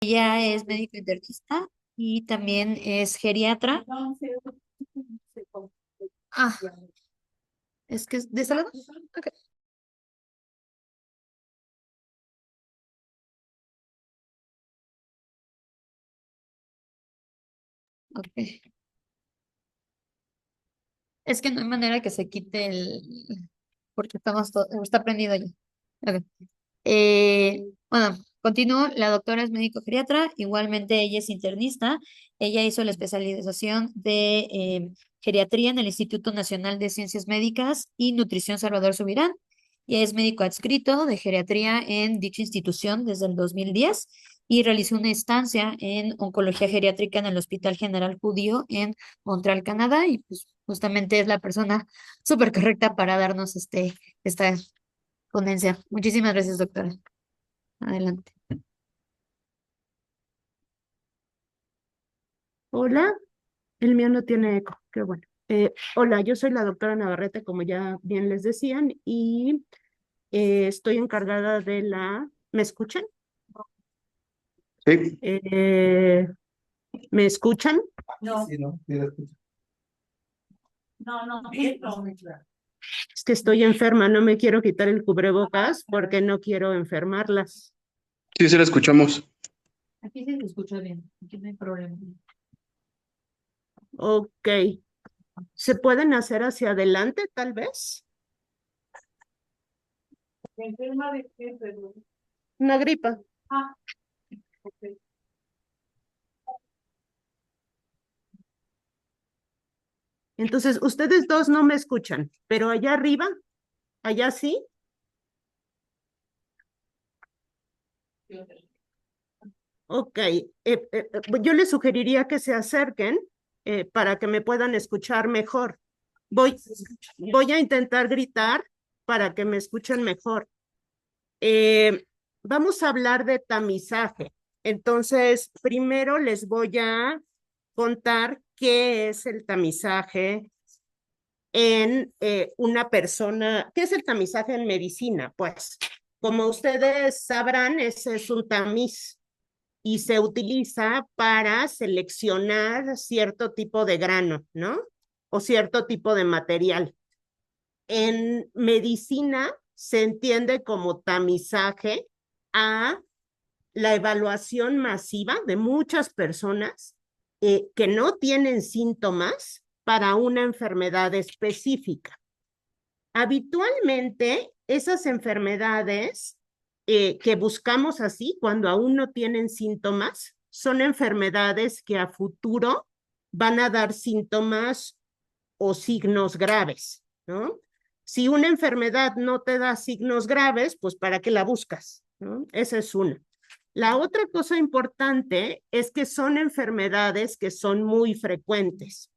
ella es médico internista y también es geriatra. Ah, es que es de salud. Ok. Ok. Es que no hay manera que se quite porque estamos todo, está prendido ya. Ok. Bueno, continúo. La doctora es médico geriatra, igualmente ella es internista. Ella hizo la especialización de geriatría en el Instituto Nacional de Ciencias Médicas y Nutrición Salvador Subirán. Y es médico adscrito de geriatría en dicha institución desde el 2010 y realizó una estancia en oncología geriátrica en el Hospital General Judío en Montreal, Canadá. Y pues justamente es la persona súper correcta para darnos esta ponencia. Muchísimas gracias, doctora. Adelante. Hola, el mío no tiene eco, qué bueno. Hola, yo soy la doctora Navarrete, como ya bien les decían, y estoy encargada de la... ¿Me escuchan? Sí. ¿Me escuchan? No. Sí, no, sí, la escucho. Es que estoy enferma, no me quiero quitar el cubrebocas porque no quiero enfermarlas. Sí, sí la escuchamos. Aquí sí se escucha bien, aquí no hay problema. Ok, ¿se pueden hacer hacia adelante, tal vez? ¿Enferma de qué, perdón? Una gripa. Ah, ok. Entonces, ustedes dos no me escuchan, pero allá arriba, allá sí. Ok, yo les sugeriría que se acerquen para que me puedan escuchar mejor. Voy a intentar gritar para que me escuchen mejor. Eh, Vamos a hablar de tamizaje. Entonces, primero les voy a contar qué es el tamizaje en una persona, qué es el tamizaje en medicina. Pues, como ustedes sabrán, ese es un tamiz y se utiliza para seleccionar cierto tipo de grano, ¿no? O cierto tipo de material. En medicina se entiende como tamizaje a la evaluación masiva de muchas personas que no tienen síntomas para una enfermedad específica. Habitualmente, esas enfermedades que buscamos así cuando aún no tienen síntomas son enfermedades que a futuro van a dar síntomas o signos graves, ¿no? Si una enfermedad no te da signos graves, pues ¿para qué la buscas? ¿No? Esa es una. La otra cosa importante es que son enfermedades que son muy frecuentes.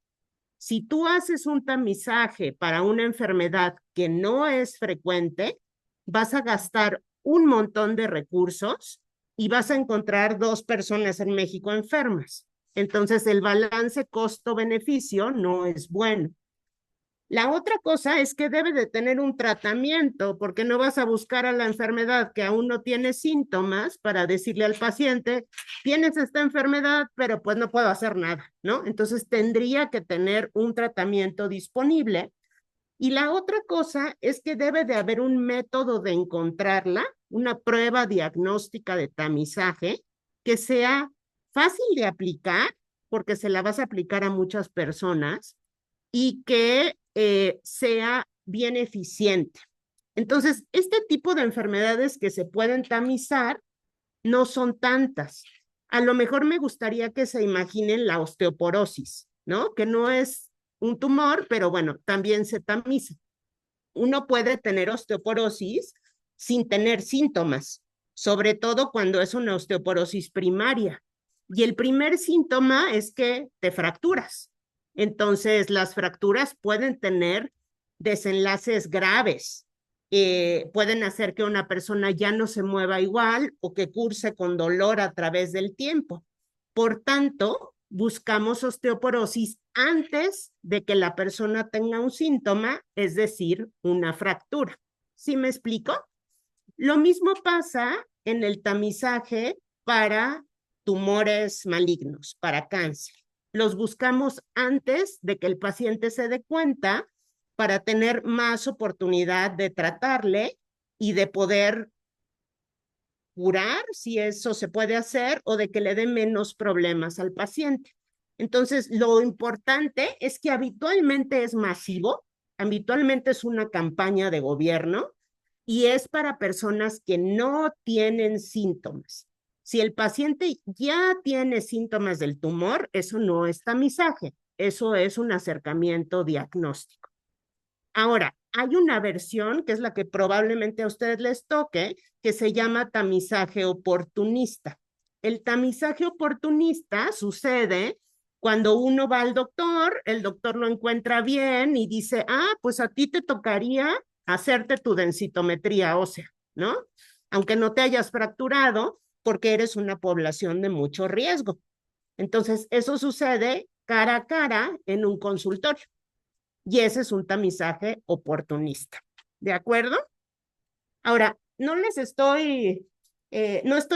Si tú haces un tamizaje para una enfermedad que no es frecuente, vas a gastar un montón de recursos y vas a encontrar 2 personas en México enfermas. Entonces, el balance costo-beneficio no es bueno. La otra cosa es que debe de tener un tratamiento, porque no vas a buscar a la enfermedad que aún no tiene síntomas para decirle al paciente, tienes esta enfermedad, pero pues no puedo hacer nada, ¿no? Entonces tendría que tener un tratamiento disponible. Y la otra cosa es que debe de haber un método de encontrarla, una prueba diagnóstica de tamizaje que sea fácil de aplicar, porque se la vas a aplicar a muchas personas y que sea bien eficiente. Entonces, este tipo de enfermedades que se pueden tamizar no son tantas. A lo mejor me gustaría que se imaginen la osteoporosis, ¿no? Que no es un tumor, pero bueno, también se tamiza. Uno puede tener osteoporosis sin tener síntomas, sobre todo cuando es una osteoporosis primaria. Y el primer síntoma es que te fracturas. Entonces, las fracturas pueden tener desenlaces graves. Pueden hacer que una persona ya no se mueva igual o que curse con dolor a través del tiempo. Por tanto, buscamos osteoporosis antes de que la persona tenga un síntoma, es decir, una fractura. ¿Sí me explico? Lo mismo pasa en el tamizaje para tumores malignos, para cáncer. Los buscamos antes de que el paciente se dé cuenta para tener más oportunidad de tratarle y de poder curar, si eso se puede hacer, o de que le dé menos problemas al paciente. Entonces, lo importante es que habitualmente es masivo, habitualmente es una campaña de gobierno y es para personas que no tienen síntomas. Si el paciente ya tiene síntomas del tumor, eso no es tamizaje, eso es un acercamiento diagnóstico. Ahora, hay una versión, que es la que probablemente a ustedes les toque, que se llama tamizaje oportunista. El tamizaje oportunista sucede cuando uno va al doctor, el doctor lo encuentra bien y dice, pues a ti te tocaría hacerte tu densitometría ósea, ¿no? Aunque no te hayas fracturado, porque eres una población de mucho riesgo. Entonces, eso sucede cara a cara en un consultorio. Y ese es un tamizaje oportunista. ¿De acuerdo? Ahora, no estoy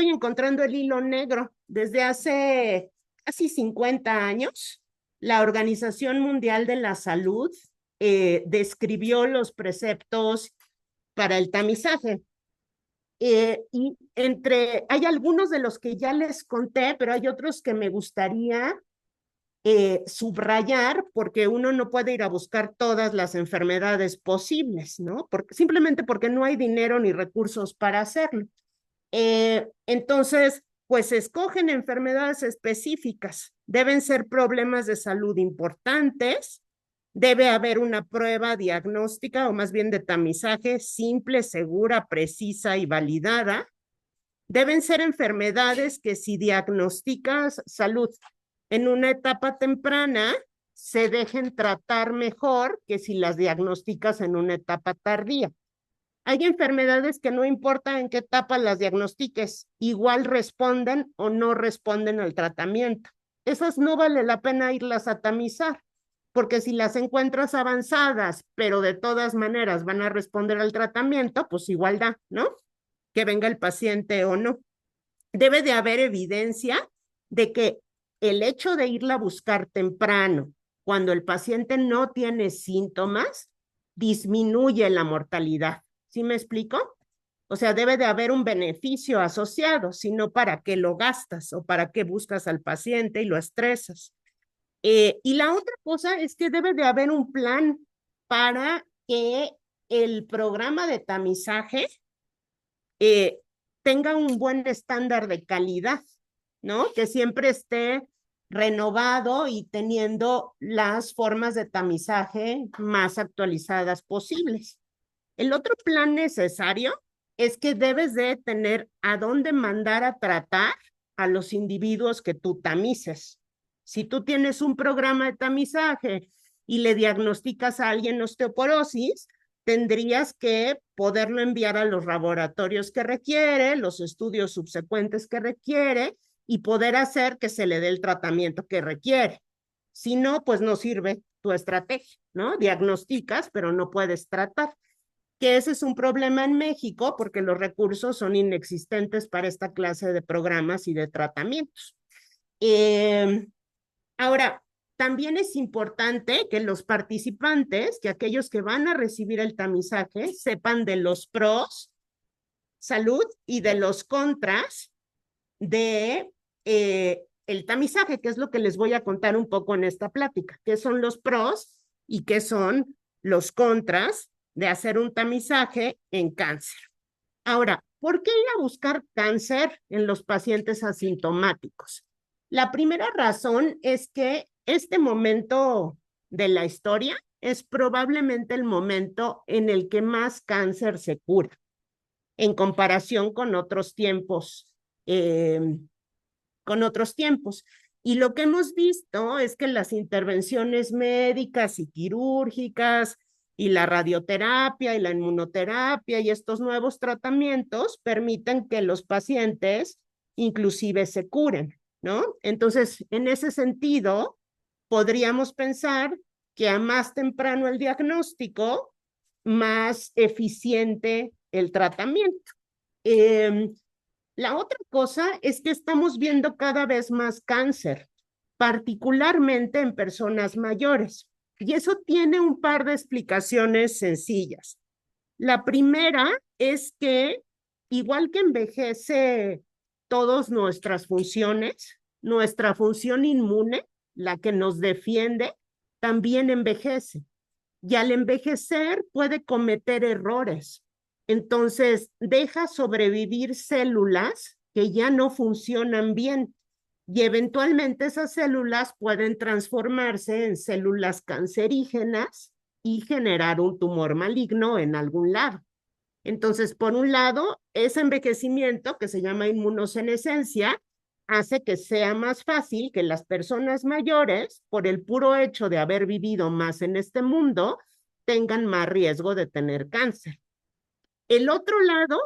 encontrando el hilo negro. Desde hace casi 50 años, la Organización Mundial de la Salud describió los preceptos para el tamizaje. Y hay algunos de los que ya les conté, pero hay otros que me gustaría subrayar, porque uno no puede ir a buscar todas las enfermedades posibles, ¿no? Simplemente porque no hay dinero ni recursos para hacerlo. Entonces, pues escogen enfermedades específicas. Deben ser problemas de salud importantes. Debe haber una prueba diagnóstica o más bien de tamizaje simple, segura, precisa y validada. Deben ser enfermedades que si diagnosticas salud en una etapa temprana, se dejen tratar mejor que si las diagnosticas en una etapa tardía. Hay enfermedades que no importa en qué etapa las diagnostiques, igual responden o no responden al tratamiento. Esas no vale la pena irlas a tamizar, porque si las encuentras avanzadas, pero de todas maneras van a responder al tratamiento, pues igual da, ¿no? Que venga el paciente o no. Debe de haber evidencia de que el hecho de irla a buscar temprano, cuando el paciente no tiene síntomas, disminuye la mortalidad. ¿Sí me explico? O sea, debe de haber un beneficio asociado, si no, ¿para qué lo gastas o para qué buscas al paciente y lo estresas? Y la otra cosa es que debe de haber un plan para que el programa de tamizaje tenga un buen estándar de calidad, ¿no? Que siempre esté renovado y teniendo las formas de tamizaje más actualizadas posibles. El otro plan necesario es que debes de tener a dónde mandar a tratar a los individuos que tú tamices. Si tú tienes un programa de tamizaje y le diagnosticas a alguien osteoporosis, tendrías que poderlo enviar a los laboratorios que requiere, los estudios subsecuentes que requiere y poder hacer que se le dé el tratamiento que requiere. Si no, pues no sirve tu estrategia, ¿no? Diagnosticas, pero no puedes tratar. Que ese es un problema en México porque los recursos son inexistentes para esta clase de programas y de tratamientos. Ahora, también es importante que los participantes, que aquellos que van a recibir el tamizaje, sepan de los pros, salud, y de los contras de el tamizaje, que es lo que les voy a contar un poco en esta plática. ¿Qué son los pros y qué son los contras de hacer un tamizaje en cáncer? Ahora, ¿por qué ir a buscar cáncer en los pacientes asintomáticos? La primera razón es que este momento de la historia es probablemente el momento en el que más cáncer se cura en comparación con otros tiempos. Y lo que hemos visto es que las intervenciones médicas y quirúrgicas y la radioterapia y la inmunoterapia y estos nuevos tratamientos permiten que los pacientes inclusive se curen, ¿no? Entonces, en ese sentido, podríamos pensar que a más temprano el diagnóstico, más eficiente el tratamiento. La otra cosa es que estamos viendo cada vez más cáncer, particularmente en personas mayores. Y eso tiene un par de explicaciones sencillas. La primera es que, igual que envejece todas nuestras funciones, nuestra función inmune, la que nos defiende, también envejece. Y al envejecer puede cometer errores. Entonces, deja sobrevivir células que ya no funcionan bien. Y eventualmente esas células pueden transformarse en células cancerígenas y generar un tumor maligno en algún lado. Entonces, por un lado, ese envejecimiento que se llama inmunosenescencia hace que sea más fácil que las personas mayores, por el puro hecho de haber vivido más en este mundo, tengan más riesgo de tener cáncer. El otro lado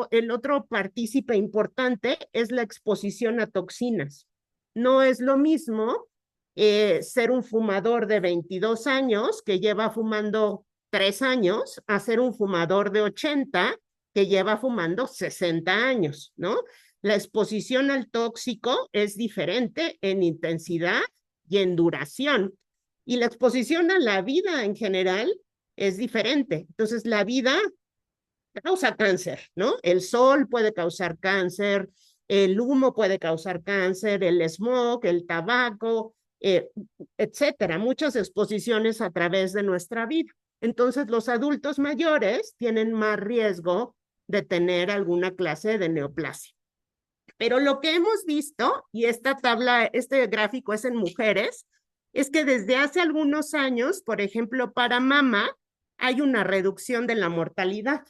el otro partícipe importante es la exposición a toxinas. No es lo mismo ser un fumador de 22 años que lleva fumando 3 años a ser un fumador de 80 que lleva fumando 60 años, ¿no? La exposición al tóxico es diferente en intensidad y en duración. Y la exposición a la vida en general es diferente. Entonces, la vida causa cáncer, ¿no? El sol puede causar cáncer, el humo puede causar cáncer, el smog, el tabaco, etcétera, muchas exposiciones a través de nuestra vida. Entonces, los adultos mayores tienen más riesgo de tener alguna clase de neoplasia. Pero lo que hemos visto, y esta tabla, este gráfico es en mujeres, es que desde hace algunos años, por ejemplo, para mama, hay una reducción de la mortalidad,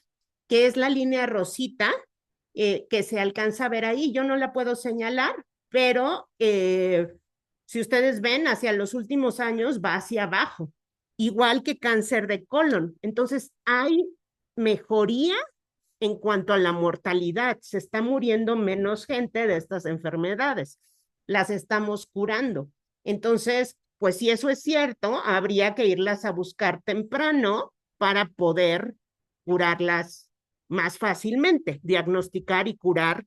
que es la línea rosita, que se alcanza a ver ahí. Yo no la puedo señalar, pero si ustedes ven, hacia los últimos años va hacia abajo, igual que cáncer de colon. Entonces, hay mejoría en cuanto a la mortalidad. Se está muriendo menos gente de estas enfermedades. Las estamos curando. Entonces, pues si eso es cierto, habría que irlas a buscar temprano para poder curarlas más fácilmente, diagnosticar y curar,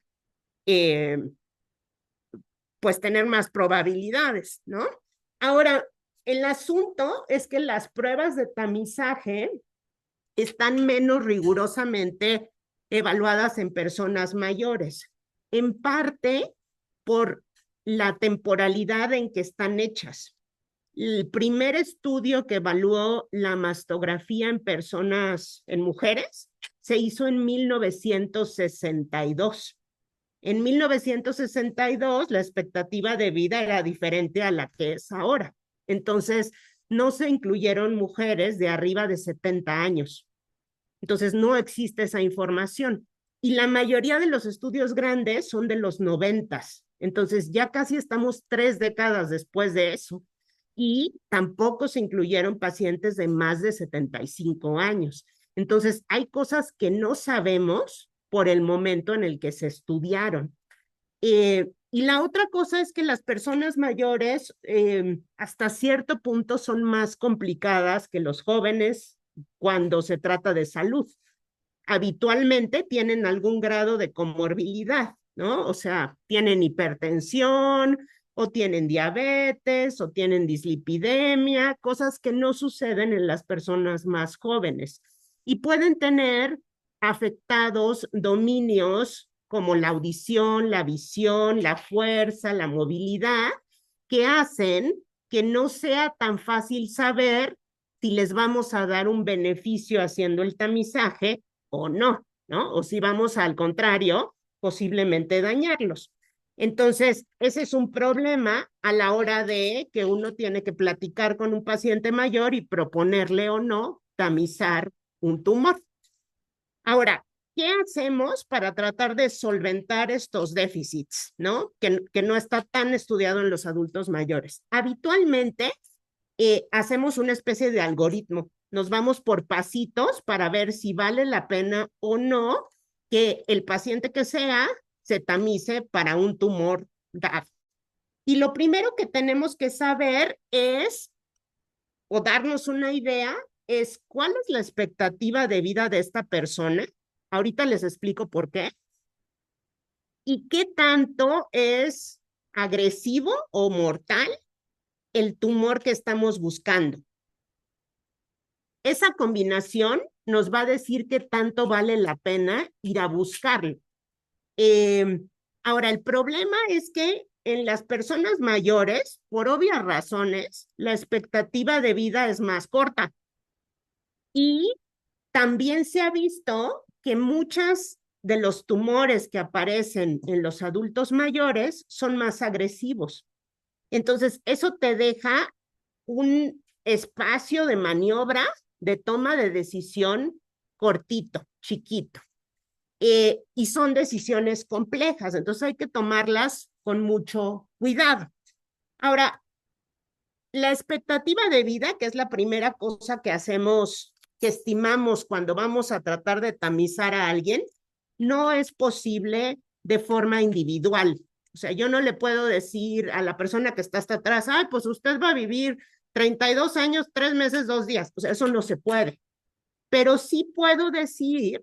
pues tener más probabilidades, ¿no? Ahora, el asunto es que las pruebas de tamizaje están menos rigurosamente evaluadas en personas mayores, en parte por la temporalidad en que están hechas. El primer estudio que evaluó la mastografía en personas, en mujeres, se hizo en 1962. En 1962 la expectativa de vida era diferente a la que es ahora. Entonces, no se incluyeron mujeres de arriba de 70 años. Entonces, no existe esa información. Y la mayoría de los estudios grandes son de los 90. Entonces, ya casi estamos 3 décadas después de eso. Y tampoco se incluyeron pacientes de más de 75 años. Entonces, hay cosas que no sabemos por el momento en el que se estudiaron. Y la otra cosa es que las personas mayores hasta cierto punto son más complicadas que los jóvenes cuando se trata de salud. Habitualmente tienen algún grado de comorbilidad, ¿no? O sea, tienen hipertensión, o tienen diabetes, o tienen dislipidemia, cosas que no suceden en las personas más jóvenes. Y pueden tener afectados dominios como la audición, la visión, la fuerza, la movilidad, que hacen que no sea tan fácil saber si les vamos a dar un beneficio haciendo el tamizaje o no, ¿no? O si vamos al contrario, posiblemente dañarlos. Entonces, ese es un problema a la hora de que uno tiene que platicar con un paciente mayor y proponerle o no tamizar un tumor. Ahora, ¿qué hacemos para tratar de solventar estos déficits, ¿no? Que no está tan estudiado en los adultos mayores. Habitualmente hacemos una especie de algoritmo. Nos vamos por pasitos para ver si vale la pena o no que el paciente que sea se tamice para un tumor DAF. Y lo primero que tenemos que saber es, o darnos una idea, es cuál es la expectativa de vida de esta persona. Ahorita les explico por qué. y qué tanto es agresivo o mortal el tumor que estamos buscando. Esa combinación nos va a decir qué tanto vale la pena ir a buscarlo. Ahora, el problema es que en las personas mayores, por obvias razones, la expectativa de vida es más corta. Y también se ha visto que muchos de los tumores que aparecen en los adultos mayores son más agresivos. Entonces, eso te deja un espacio de maniobra, de toma de decisión cortito, chiquito. Y son decisiones complejas, entonces hay que tomarlas con mucho cuidado. Ahora, la expectativa de vida, que es la primera cosa que hacemos, que estimamos cuando vamos a tratar de tamizar a alguien, no es posible de forma individual. O sea, yo no le puedo decir a la persona que está hasta atrás, ay, pues usted va a vivir 32 años, 3 meses, 2 días. O sea, eso no se puede. Pero sí puedo decir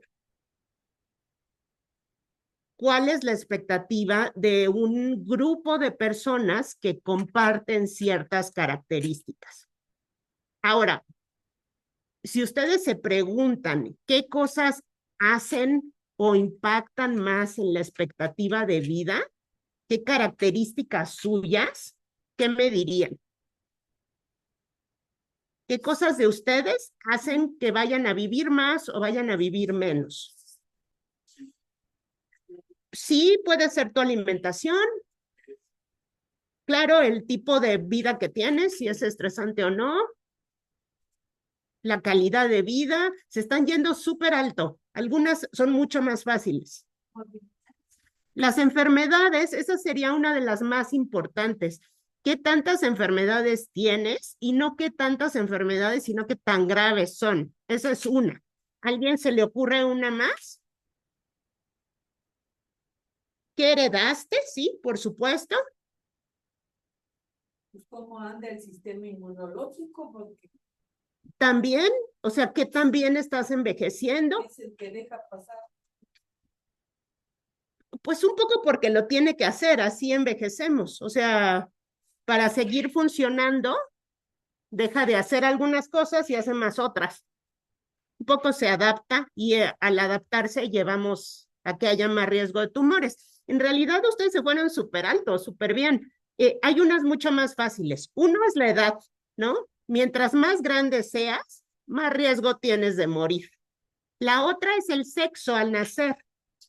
cuál es la expectativa de un grupo de personas que comparten ciertas características. Ahora, si ustedes se preguntan qué cosas hacen o impactan más en la expectativa de vida, qué características suyas, ¿qué me dirían? ¿Qué cosas de ustedes hacen que vayan a vivir más o vayan a vivir menos? Sí, puede ser tu alimentación. Claro, el tipo de vida que tienes, si es estresante o no. La calidad de vida, se están yendo súper alto. Algunas son mucho más fáciles. Las enfermedades, esa sería una de las más importantes. ¿Qué tantas enfermedades tienes? Y no qué tantas enfermedades, sino qué tan graves son. Esa es una. ¿A alguien se le ocurre una más? ¿Qué heredaste? Sí, por supuesto. Pues cómo anda el sistema inmunológico, porque También, o sea, ¿qué tan bien estás envejeciendo? es el que deja pasar. Pues un poco porque lo tiene que hacer, así envejecemos. O sea, para seguir funcionando, deja de hacer algunas cosas y hace más otras. Un poco se adapta y al adaptarse llevamos a que haya más riesgo de tumores. En realidad ustedes se fueron súper altos, súper bien. Hay unas mucho más fáciles. Uno es la edad, ¿no? Mientras más grande seas, más riesgo tienes de morir. La otra es el sexo al nacer.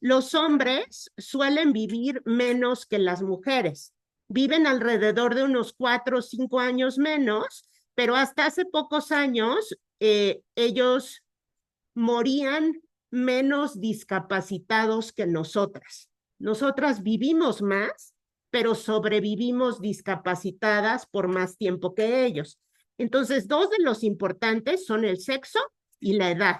Los hombres suelen vivir menos que las mujeres. Viven alrededor de unos 4 o 5 años menos, pero hasta hace pocos años ellos morían menos discapacitados que nosotras. Nosotras vivimos más, pero sobrevivimos discapacitadas por más tiempo que ellos. Entonces, dos de los importantes son el sexo y la edad.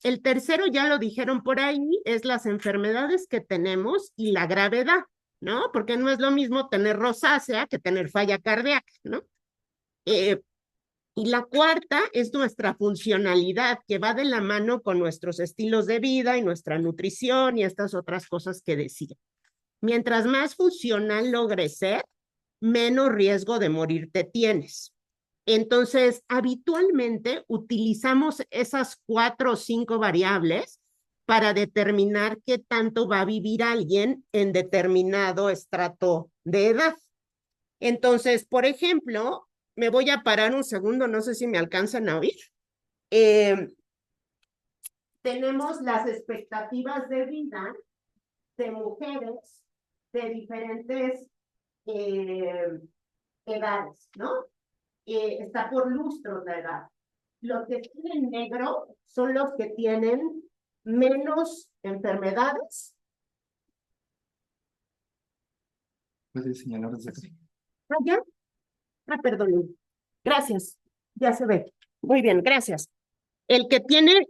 El tercero, ya lo dijeron por ahí, es las enfermedades que tenemos y la gravedad, ¿no? Porque no es lo mismo tener rosácea que tener falla cardíaca, ¿no? Y la cuarta es nuestra funcionalidad, que va de la mano con nuestros estilos de vida y nuestra nutrición y estas otras cosas que decía. Mientras más funcional logres ser, menos riesgo de morirte tienes. Entonces, habitualmente utilizamos esas 4 o 5 variables para determinar qué tanto va a vivir alguien en determinado estrato de edad. Entonces, por ejemplo, me voy a parar un segundo, no sé si me alcanzan a oír. Tenemos las expectativas de vida de mujeres de diferentes edades, ¿no? Está por lustros la edad. Los que tienen negro son los que tienen menos enfermedades. Puedes señalar desde acá. ¿Ya? Perdón. Gracias. Ya se ve. Muy bien, gracias. El que tiene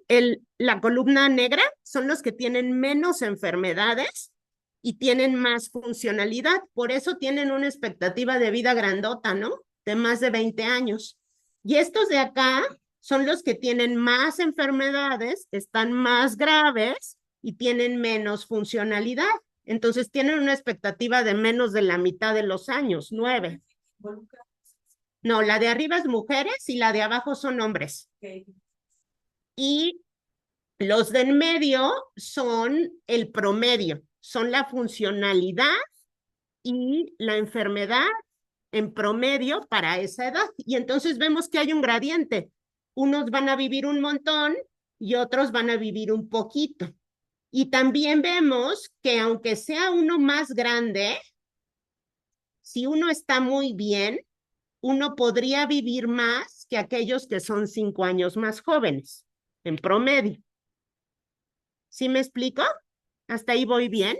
la columna negra son los que tienen menos enfermedades y tienen más funcionalidad. Por eso tienen una expectativa de vida grandota, ¿no? De más de 20 años. Y estos de acá son los que tienen más enfermedades, están más graves y tienen menos funcionalidad. Entonces tienen una expectativa de menos de la mitad de los años, 9. Involucra. No, la de arriba es mujeres y la de abajo son hombres. Ok. Y los de en medio son el promedio, son la funcionalidad y la enfermedad en promedio para esa edad. Y entonces vemos que hay un gradiente. Unos van a vivir un montón y otros van a vivir un poquito. Y también vemos que aunque sea uno más grande, si uno está muy bien, uno podría vivir más que aquellos que son 5 años más jóvenes, en promedio. ¿Sí me explico? ¿Hasta ahí voy bien?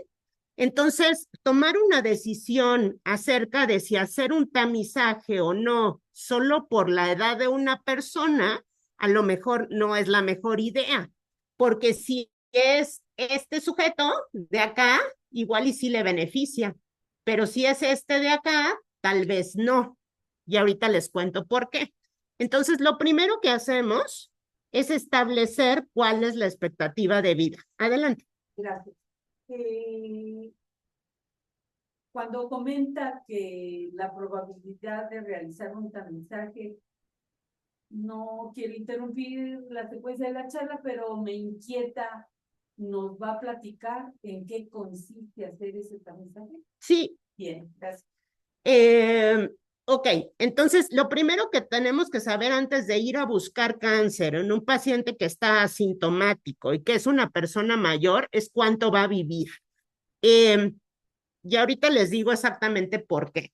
Entonces, tomar una decisión acerca de si hacer un tamizaje o no, solo por la edad de una persona, a lo mejor no es la mejor idea, porque si es este sujeto de acá, igual y sí le beneficia, pero si es este de acá, tal vez no. Y ahorita les cuento por qué. Entonces, lo primero que hacemos es establecer cuál es la expectativa de vida. Adelante. Gracias. Cuando comenta que la probabilidad de realizar un tamizaje, no quiero interrumpir la secuencia de la charla, pero me inquieta, ¿nos va a platicar en qué consiste hacer ese tamizaje? Sí. Bien, gracias. Ok, entonces lo primero que tenemos que saber antes de ir a buscar cáncer en un paciente que está asintomático y que es una persona mayor es cuánto va a vivir. Y ahorita les digo exactamente por qué.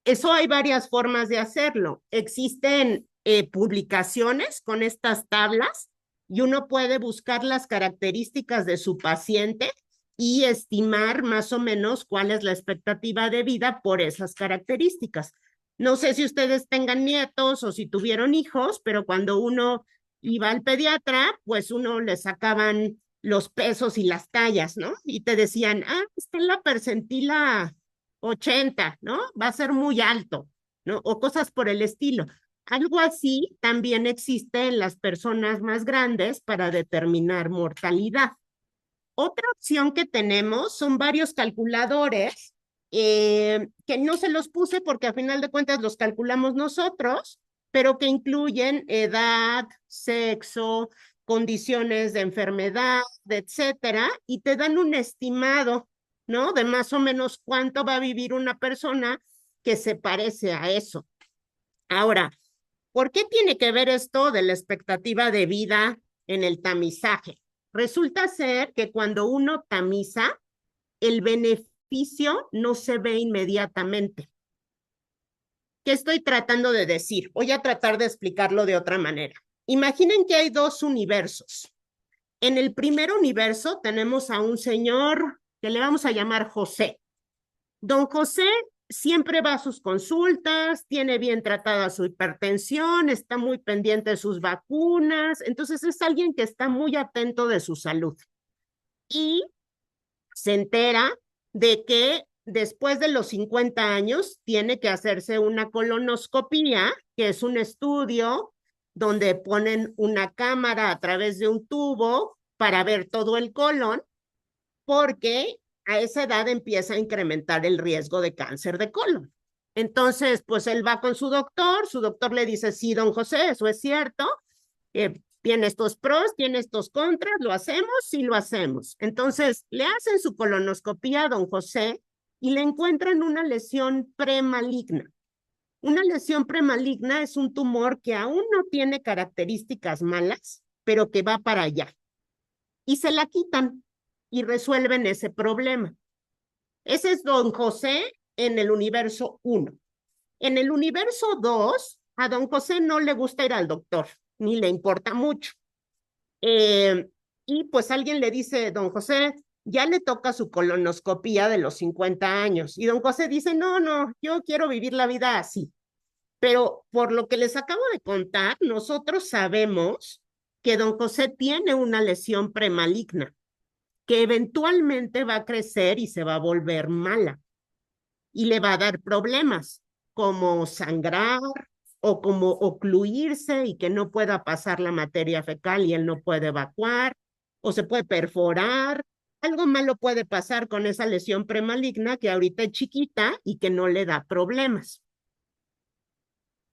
Eso hay varias formas de hacerlo. Existen publicaciones con estas tablas y uno puede buscar las características de su paciente y estimar más o menos cuál es la expectativa de vida por esas características. No sé si ustedes tengan nietos o si tuvieron hijos, pero cuando uno iba al pediatra, pues uno le sacaban los pesos y las tallas, ¿no? Y te decían, está en la percentila 80, ¿no? Va a ser muy alto, ¿no? O cosas por el estilo. Algo así también existe en las personas más grandes para determinar mortalidad. Otra opción que tenemos son varios calculadores que no se los puse porque a final de cuentas los calculamos nosotros, pero que incluyen edad, sexo, condiciones de enfermedad, etcétera, y te dan un estimado, ¿no? De más o menos cuánto va a vivir una persona que se parece a eso. Ahora, ¿por qué tiene que ver esto de la expectativa de vida en el tamizaje? Resulta ser que cuando uno tamiza, el beneficio no se ve inmediatamente. ¿Qué estoy tratando de decir? Voy a tratar de explicarlo de otra manera. Imaginen que hay dos universos. En el primer universo tenemos a un señor que le vamos a llamar José. Don José siempre va a sus consultas, tiene bien tratada su hipertensión, está muy pendiente de sus vacunas, entonces es alguien que está muy atento de su salud. Y se entera de que después de los 50 años tiene que hacerse una colonoscopía, que es un estudio donde ponen una cámara a través de un tubo para ver todo el colon, porque a esa edad empieza a incrementar el riesgo de cáncer de colon. Entonces, pues él va con su doctor le dice, sí, don José, eso es cierto, tiene estos pros, tiene estos contras, ¿lo hacemos? Sí, lo hacemos. Entonces, le hacen su colonoscopía a don José y le encuentran una lesión premaligna. Una lesión premaligna es un tumor que aún no tiene características malas, pero que va para allá. Y se la quitan y resuelven ese problema. Ese es don José en el universo 1. En el universo 2, a don José no le gusta ir al doctor, ni le importa mucho. Y pues alguien le dice, don José, ya le toca su colonoscopía de los 50 años. Y don José dice, no, yo quiero vivir la vida así. Pero por lo que les acabo de contar, nosotros sabemos que don José tiene una lesión premaligna que eventualmente va a crecer y se va a volver mala y le va a dar problemas como sangrar o como ocluirse y que no pueda pasar la materia fecal y él no puede evacuar o se puede perforar Algo malo puede pasar con esa lesión premaligna que ahorita es chiquita y que no le da problemas.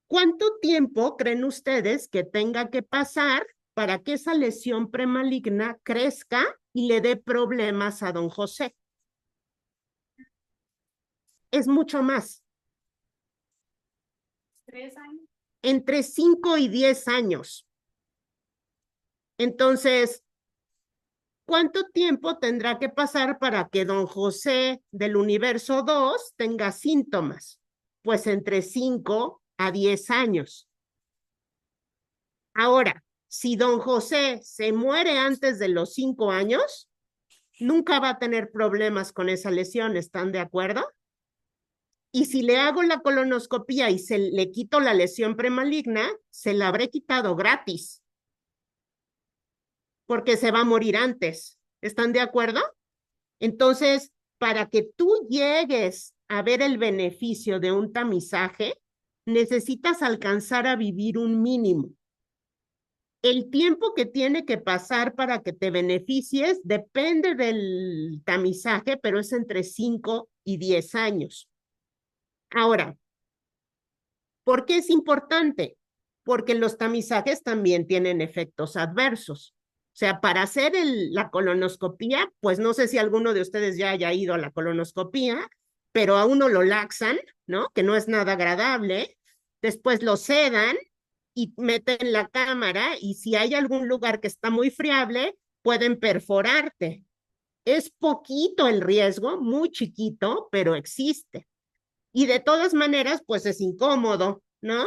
¿Cuánto tiempo creen ustedes que tenga que pasar para que esa lesión premaligna crezca y le dé problemas a don José? Es mucho más. 3 años. Entre 5 y 10 años. Entonces, ¿cuánto tiempo tendrá que pasar para que don José del universo 2 tenga síntomas? Pues entre 5 a 10 años. Ahora, si don José se muere antes de los 5 años, nunca va a tener problemas con esa lesión, ¿están de acuerdo? Y si le hago la colonoscopía y se le quito la lesión premaligna, se la habré quitado gratis, porque se va a morir antes. ¿Están de acuerdo? Entonces, para que tú llegues a ver el beneficio de un tamizaje, necesitas alcanzar a vivir un mínimo. El tiempo que tiene que pasar para que te beneficies depende del tamizaje, pero es entre 5 y 10 años. Ahora, ¿por qué es importante? Porque los tamizajes también tienen efectos adversos. O sea, para hacer la colonoscopía, pues no sé si alguno de ustedes ya haya ido a la colonoscopía, pero a uno lo laxan, ¿no? Que no es nada agradable. Después lo sedan y meten la cámara y si hay algún lugar que está muy friable, pueden perforarte. Es poquito el riesgo, muy chiquito, pero existe. Y de todas maneras, pues es incómodo, ¿no?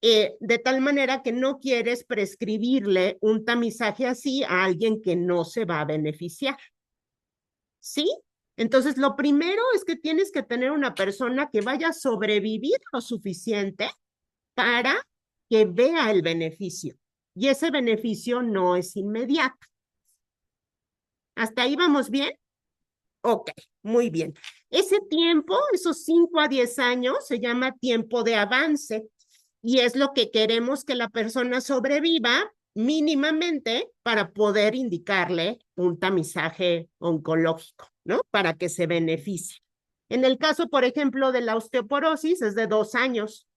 De tal manera que no quieres prescribirle un tamizaje así a alguien que no se va a beneficiar. ¿Sí? Entonces, lo primero es que tienes que tener una persona que vaya a sobrevivir lo suficiente para que vea el beneficio. Y ese beneficio no es inmediato. ¿Hasta ahí vamos bien? Ok, muy bien. Ese tiempo, esos 5 a 10 años, se llama tiempo de avance y es lo que queremos que la persona sobreviva mínimamente para poder indicarle un tamizaje oncológico, ¿no? Para que se beneficie. En el caso, por ejemplo, de la osteoporosis, es de 2 años.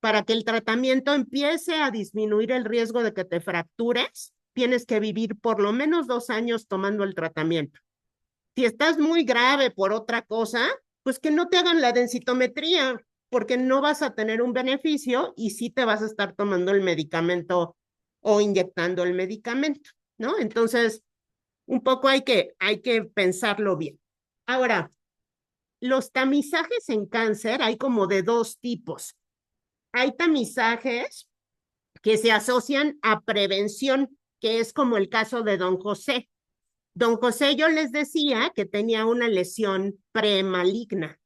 Para que el tratamiento empiece a disminuir el riesgo de que te fractures, tienes que vivir por lo menos 2 años tomando el tratamiento. Si estás muy grave por otra cosa, pues que no te hagan la densitometría, porque no vas a tener un beneficio y sí te vas a estar tomando el medicamento o inyectando el medicamento, ¿no? Entonces, un poco hay que pensarlo bien. Ahora, los tamizajes en cáncer hay como de 2 tipos. Hay tamizajes que se asocian a prevención, que es como el caso de don José. Don José, yo les decía que tenía una lesión premaligna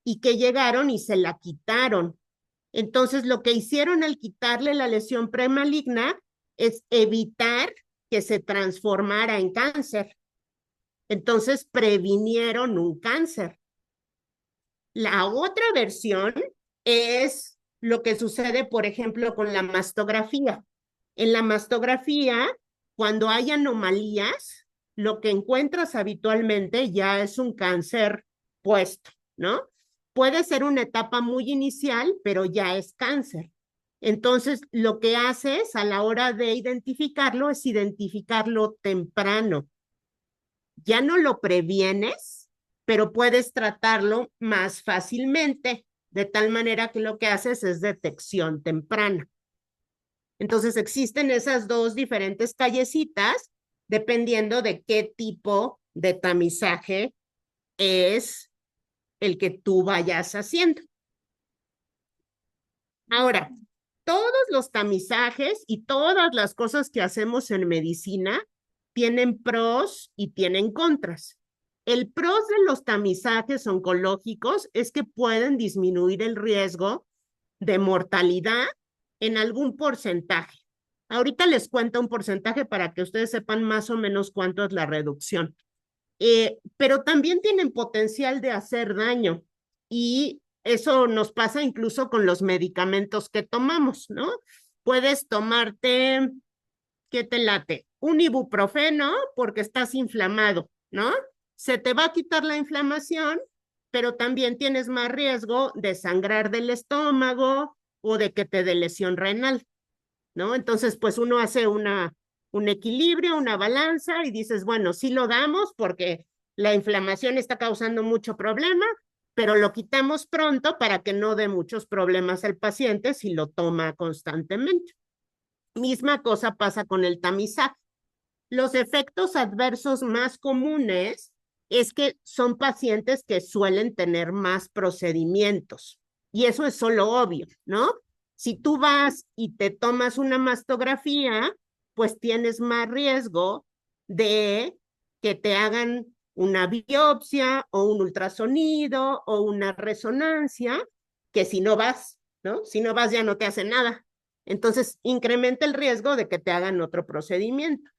y que llegaron y se la quitaron. Entonces, lo que hicieron al quitarle la lesión premaligna es evitar que se transformara en cáncer. Entonces, previnieron un cáncer. La otra versión es lo que sucede, por ejemplo, con la mastografía. En la mastografía, cuando hay anomalías, lo que encuentras habitualmente ya es un cáncer puesto, ¿no? Puede ser una etapa muy inicial, pero ya es cáncer. Entonces, lo que haces a la hora de identificarlo es identificarlo temprano. Ya no lo previenes, pero puedes tratarlo más fácilmente, de tal manera que lo que haces es detección temprana. Entonces existen esas 2 diferentes callecitas dependiendo de qué tipo de tamizaje es el que tú vayas haciendo. Ahora, todos los tamizajes y todas las cosas que hacemos en medicina tienen pros y tienen contras. El pros de los tamizajes oncológicos es que pueden disminuir el riesgo de mortalidad en algún porcentaje. Ahorita les cuento un porcentaje para que ustedes sepan más o menos cuánto es la reducción. Pero también tienen potencial de hacer daño y eso nos pasa incluso con los medicamentos que tomamos, ¿no? Puedes tomarte, ¿qué te late? Un ibuprofeno porque estás inflamado, ¿no? se te va a quitar la inflamación, pero también tienes más riesgo de sangrar del estómago o de que te dé lesión renal, ¿no? Entonces, pues uno hace un equilibrio, una balanza y dices, bueno, sí lo damos porque la inflamación está causando mucho problema, pero lo quitamos pronto para que no dé muchos problemas al paciente si lo toma constantemente. Misma cosa pasa con el tamizaje. Los efectos adversos más comunes es que son pacientes que suelen tener más procedimientos. Y eso es solo obvio, ¿no? Si tú vas y te tomas una mastografía, pues tienes más riesgo de que te hagan una biopsia o un ultrasonido o una resonancia, que si no vas, ¿no? Si no vas ya no te hacen nada. Entonces, incrementa el riesgo de que te hagan otro procedimiento.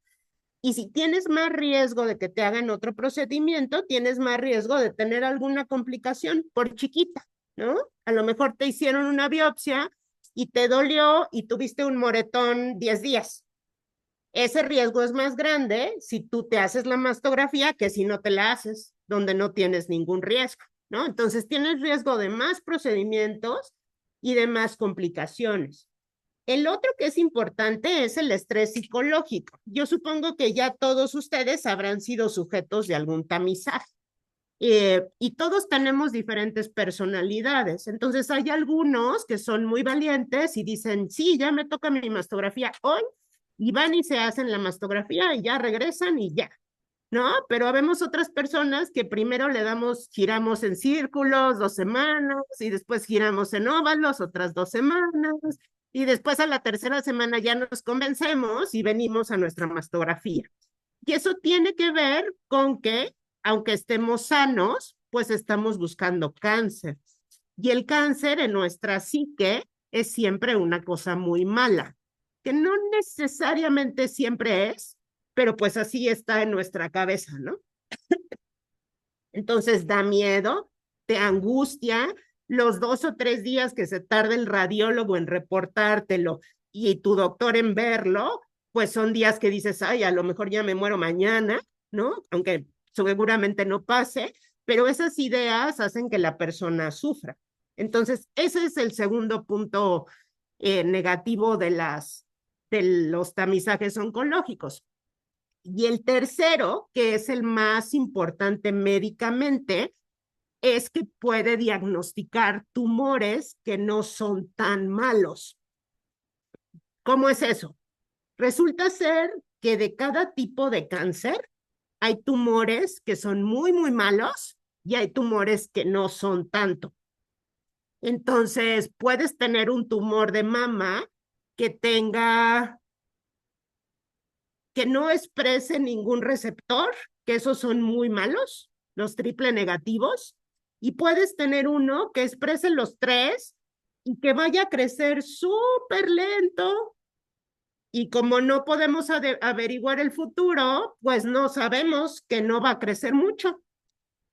Y si tienes más riesgo de que te hagan otro procedimiento, tienes más riesgo de tener alguna complicación por chiquita, ¿no? A lo mejor te hicieron una biopsia y te dolió y tuviste un moretón 10 días. Ese riesgo es más grande si tú te haces la mastografía que si no te la haces, donde no tienes ningún riesgo, ¿no? Entonces tienes riesgo de más procedimientos y de más complicaciones. El otro que es importante es el estrés psicológico. Yo supongo que ya todos ustedes habrán sido sujetos de algún tamizaje. Y todos tenemos diferentes personalidades. Entonces hay algunos que son muy valientes y dicen, sí, ya me toca mi mastografía hoy, y van y se hacen la mastografía y ya regresan y ya, ¿no? Pero vemos otras personas que primero giramos en círculos 2 semanas y después giramos en óvalos otras 2 semanas y después a la tercera semana ya nos convencemos y venimos a nuestra mastografía. Y eso tiene que ver con que, aunque estemos sanos, pues estamos buscando cáncer. Y el cáncer en nuestra psique es siempre una cosa muy mala, que no necesariamente siempre es, pero pues así está en nuestra cabeza, ¿no? Entonces da miedo, te angustia, los 2 o 3 días que se tarda el radiólogo en reportártelo y tu doctor en verlo, pues son días que dices, ay, a lo mejor ya me muero mañana, ¿no? Aunque seguramente no pase, pero esas ideas hacen que la persona sufra. Entonces, ese es el segundo punto negativo de los tamizajes oncológicos. Y el tercero, que es el más importante médicamente, es que puede diagnosticar tumores que no son tan malos. ¿Cómo es eso? Resulta ser que de cada tipo de cáncer hay tumores que son muy, muy malos y hay tumores que no son tanto. Entonces, puedes tener un tumor de mama que no exprese ningún receptor, que esos son muy malos, los triple negativos, y puedes tener uno que exprese los tres y que vaya a crecer súper lento, y como no podemos averiguar el futuro, pues no sabemos que no va a crecer mucho.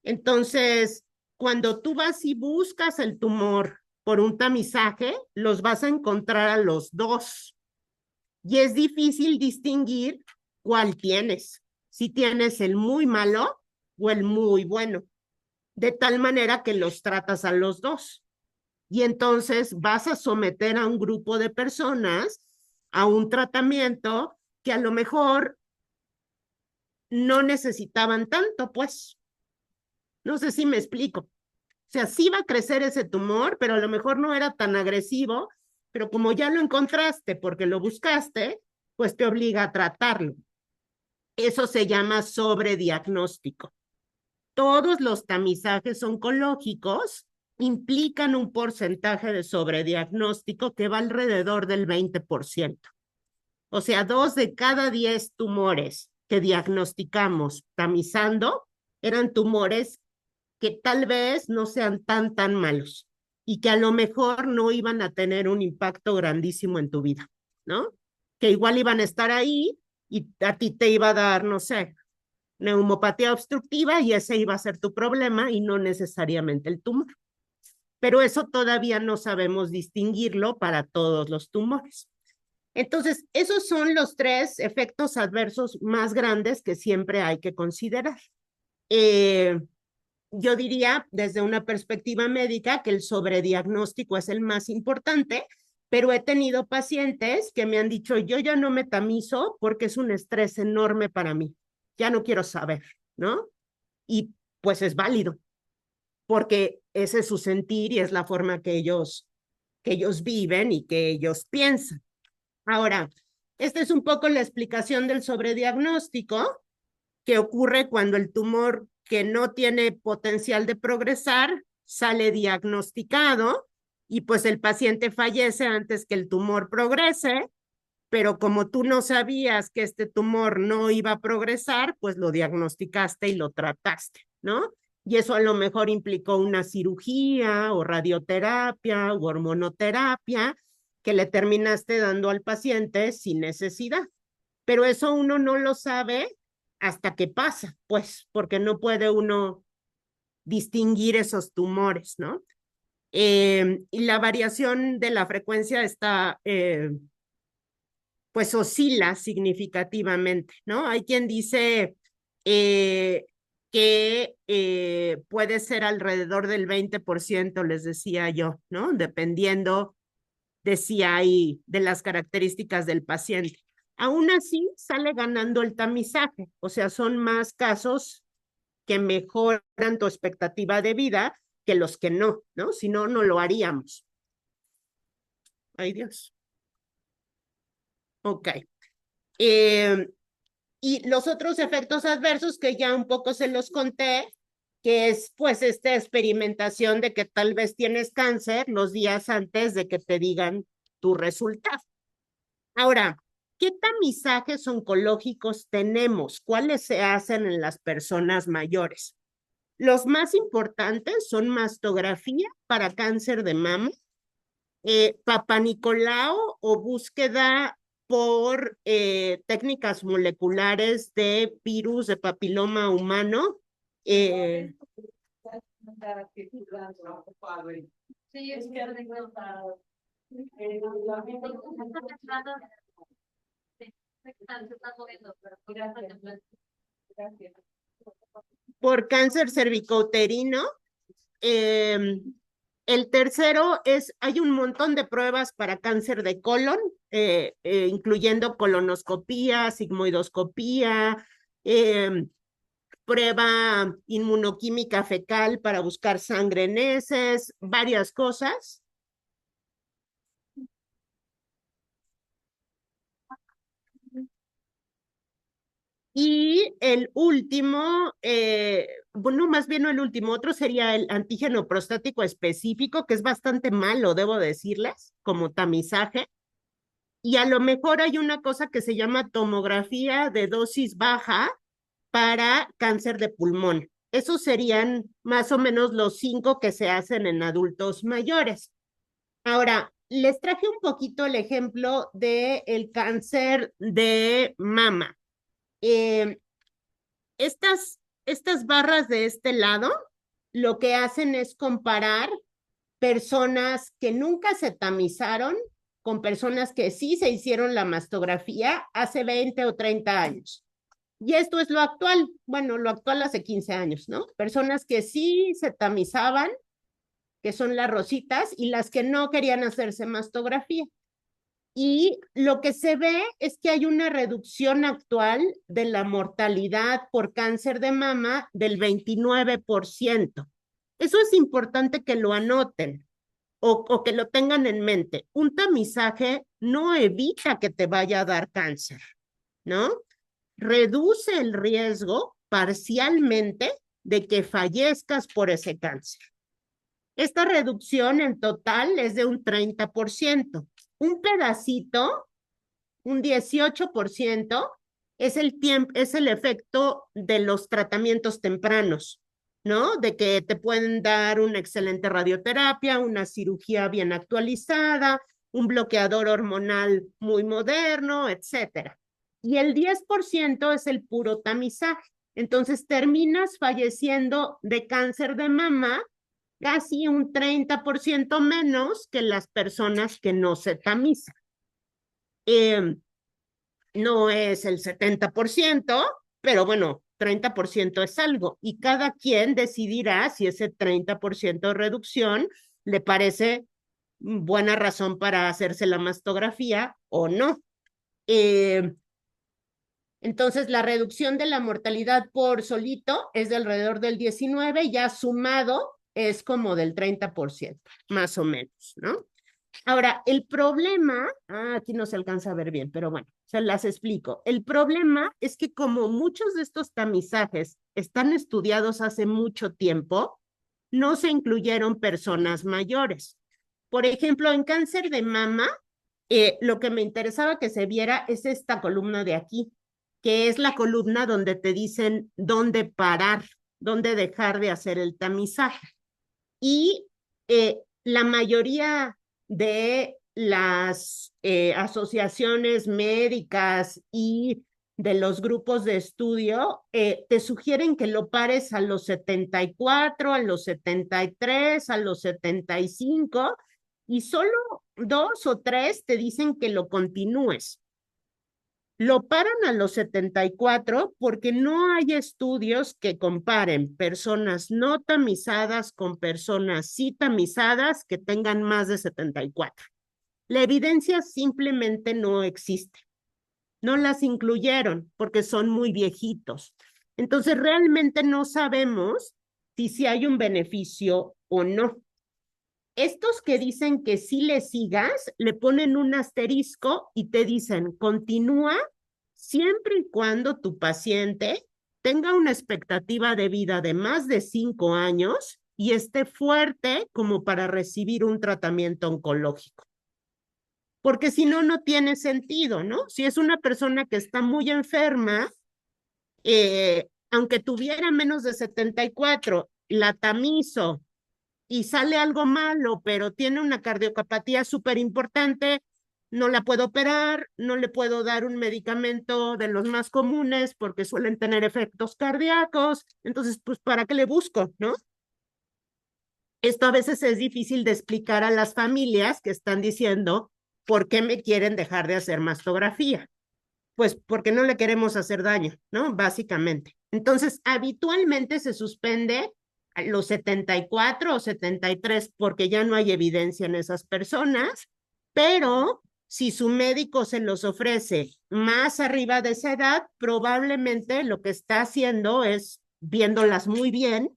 Entonces, cuando tú vas y buscas el tumor por un tamizaje, los vas a encontrar a los dos. Y es difícil distinguir cuál tienes, si tienes el muy malo o el muy bueno, de tal manera que los tratas a los dos. Y entonces vas a someter a un grupo de personas a un tratamiento que a lo mejor no necesitaban tanto, pues. No sé si me explico. O sea, sí va a crecer ese tumor, pero a lo mejor no era tan agresivo, pero como ya lo encontraste porque lo buscaste, pues te obliga a tratarlo. Eso se llama sobrediagnóstico. Todos los tamizajes oncológicos implican un porcentaje de sobrediagnóstico que va alrededor del 20%. O sea, 2 de cada 10 tumores que diagnosticamos tamizando eran tumores que tal vez no sean tan malos y que a lo mejor no iban a tener un impacto grandísimo en tu vida, ¿no? Que igual iban a estar ahí y a ti te iba a dar, no sé, neumopatía obstructiva y ese iba a ser tu problema y no necesariamente el tumor. Pero eso todavía no sabemos distinguirlo para todos los tumores. Entonces, esos son los 3 efectos adversos más grandes que siempre hay que considerar. Yo diría desde una perspectiva médica que el sobrediagnóstico es el más importante, pero he tenido pacientes que me han dicho, yo ya no me tamizo porque es un estrés enorme para mí, ya no quiero saber, ¿no? Y pues es válido, porque ese es su sentir y es la forma que ellos viven y que ellos piensan. Ahora, esta es un poco la explicación del sobrediagnóstico que ocurre cuando el tumor que no tiene potencial de progresar sale diagnosticado y pues el paciente fallece antes que el tumor progrese, pero como tú no sabías que este tumor no iba a progresar, pues lo diagnosticaste y lo trataste, ¿no? Y eso a lo mejor implicó una cirugía o radioterapia o hormonoterapia que le terminaste dando al paciente sin necesidad. Pero eso uno no lo sabe hasta que pasa, pues, porque no puede uno distinguir esos tumores, ¿no? Y la variación de la frecuencia está, pues, oscila significativamente, ¿no? Hay quien dice que puede ser alrededor del 20%, les decía yo, ¿no? Dependiendo de si hay de las características del paciente. Aún así, sale ganando el tamizaje, o sea, son más casos que mejoran tu expectativa de vida que los que no, ¿no? Si no, no lo haríamos. Ay, Dios. Ok. Y los otros efectos adversos que ya un poco se los conté, que es pues esta experimentación de que tal vez tienes cáncer los días antes de que te digan tu resultado. Ahora, ¿qué tamizajes oncológicos tenemos? ¿Cuáles se hacen en las personas mayores? Los más importantes son mastografía para cáncer de mama, Papanicolau o búsqueda por técnicas moleculares de virus de papiloma humano. Por cáncer cervicouterino. El tercero es, hay un montón de pruebas para cáncer de colon, incluyendo colonoscopía, sigmoidoscopía, prueba inmunoquímica fecal para buscar sangre en heces, varias cosas. Y el último, bueno, más bien no el último, otro sería el antígeno prostático específico, que es bastante malo, debo decirles, como tamizaje. Y a lo mejor hay una cosa que se llama tomografía de dosis baja para cáncer de pulmón. Esos serían más o menos los 5 que se hacen en adultos mayores. Ahora, les traje un poquito el ejemplo del cáncer de mama. Estas barras de este lado lo que hacen es comparar personas que nunca se tamizaron con personas que sí se hicieron la mastografía hace 20 o 30 años. Y esto es lo actual, bueno, lo actual hace 15 años, ¿no? Personas que sí se tamizaban, que son las rositas, y las que no querían hacerse mastografía. Y lo que se ve es que hay una reducción actual de la mortalidad por cáncer de mama del 29%. Eso es importante que lo anoten o que lo tengan en mente. Un tamizaje no evita que te vaya a dar cáncer, ¿no? Reduce el riesgo parcialmente de que fallezcas por ese cáncer. Esta reducción en total es de un 30%. Un pedacito, un 18%, es el efecto de los tratamientos tempranos, ¿no? De que te pueden dar una excelente radioterapia, una cirugía bien actualizada, un bloqueador hormonal muy moderno, etcétera. Y el 10% es el puro tamizaje. Entonces terminas falleciendo de cáncer de mama casi un 30% menos que las personas que no se tamizan. No es el 70%, pero bueno, 30% es algo y cada quien decidirá si ese 30% de reducción le parece buena razón para hacerse la mastografía o no. Entonces, la reducción de la mortalidad por solito es de alrededor del 19%, ya sumado es como del 30%, más o menos, ¿no? Ahora, el problema, aquí no se alcanza a ver bien, pero bueno, se las explico. El problema es que como muchos de estos tamizajes están estudiados hace mucho tiempo, no se incluyeron personas mayores. Por ejemplo, en cáncer de mama, lo que me interesaba que se viera es esta columna de aquí, que es la columna donde te dicen dónde parar, dónde dejar de hacer el tamizaje. Y la mayoría de las asociaciones médicas y de los grupos de estudio te sugieren que lo pares a los 74, a los 73, a los 75, y solo 2 o 3 te dicen que lo continúes. Lo paran a los 74 porque no hay estudios que comparen personas no tamizadas con personas sí tamizadas que tengan más de 74. La evidencia simplemente no existe. No las incluyeron porque son muy viejitos. Entonces, realmente no sabemos si hay un beneficio o no. Estos que dicen que sí le sigas, le ponen un asterisco y te dicen, continúa siempre y cuando tu paciente tenga una expectativa de vida de más de 5 años y esté fuerte como para recibir un tratamiento oncológico. Porque si no, no tiene sentido, ¿no? Si es una persona que está muy enferma, aunque tuviera menos de 74, la tamizo y sale algo malo, pero tiene una cardiopatía súper importante, no la puedo operar, no le puedo dar un medicamento de los más comunes porque suelen tener efectos cardíacos, entonces, pues, ¿para qué le busco, no? Esto a veces es difícil de explicar a las familias que están diciendo, ¿por qué me quieren dejar de hacer mastografía? Pues porque no le queremos hacer daño, ¿no? Básicamente. Entonces, habitualmente se suspende a los 74 o 73 porque ya no hay evidencia en esas personas, pero si su médico se los ofrece más arriba de esa edad, probablemente lo que está haciendo es viéndolas muy bien,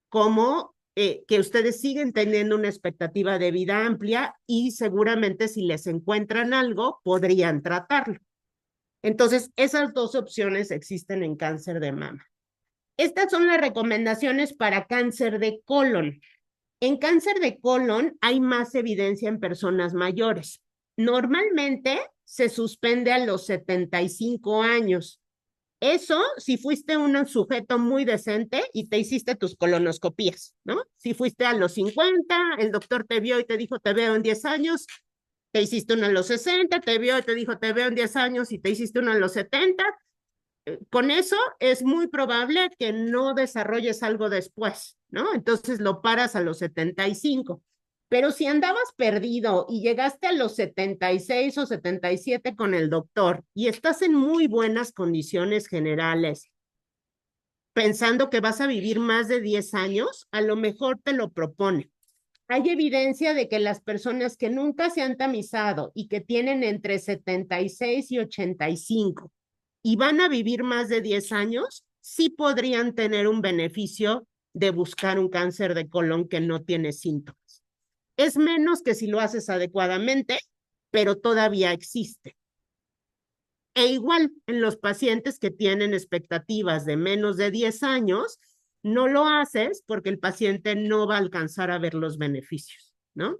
como que ustedes siguen teniendo una expectativa de vida amplia y seguramente si les encuentran algo, podrían tratarlo. Entonces, esas dos opciones existen en cáncer de mama. Estas son las recomendaciones para cáncer de colon. En cáncer de colon hay más evidencia en personas mayores. Normalmente se suspende a los 75 años. Eso si fuiste un sujeto muy decente y te hiciste tus colonoscopías, ¿no? Si fuiste a los 50, el doctor te vio y te dijo, te veo en 10 años, te hiciste uno a los 60, te vio y te dijo, te veo en 10 años y te hiciste uno a los 70, con eso es muy probable que no desarrolles algo después, ¿no? Entonces lo paras a los 75. Pero si andabas perdido y llegaste a los 76 o 77 con el doctor y estás en muy buenas condiciones generales, pensando que vas a vivir más de 10 años, a lo mejor te lo propone. Hay evidencia de que las personas que nunca se han tamizado y que tienen entre 76 y 85 y van a vivir más de 10 años, sí podrían tener un beneficio de buscar un cáncer de colon que no tiene síntomas. Es menos que si lo haces adecuadamente, pero todavía existe. E igual en los pacientes que tienen expectativas de menos de 10 años, no lo haces porque el paciente no va a alcanzar a ver los beneficios, ¿no?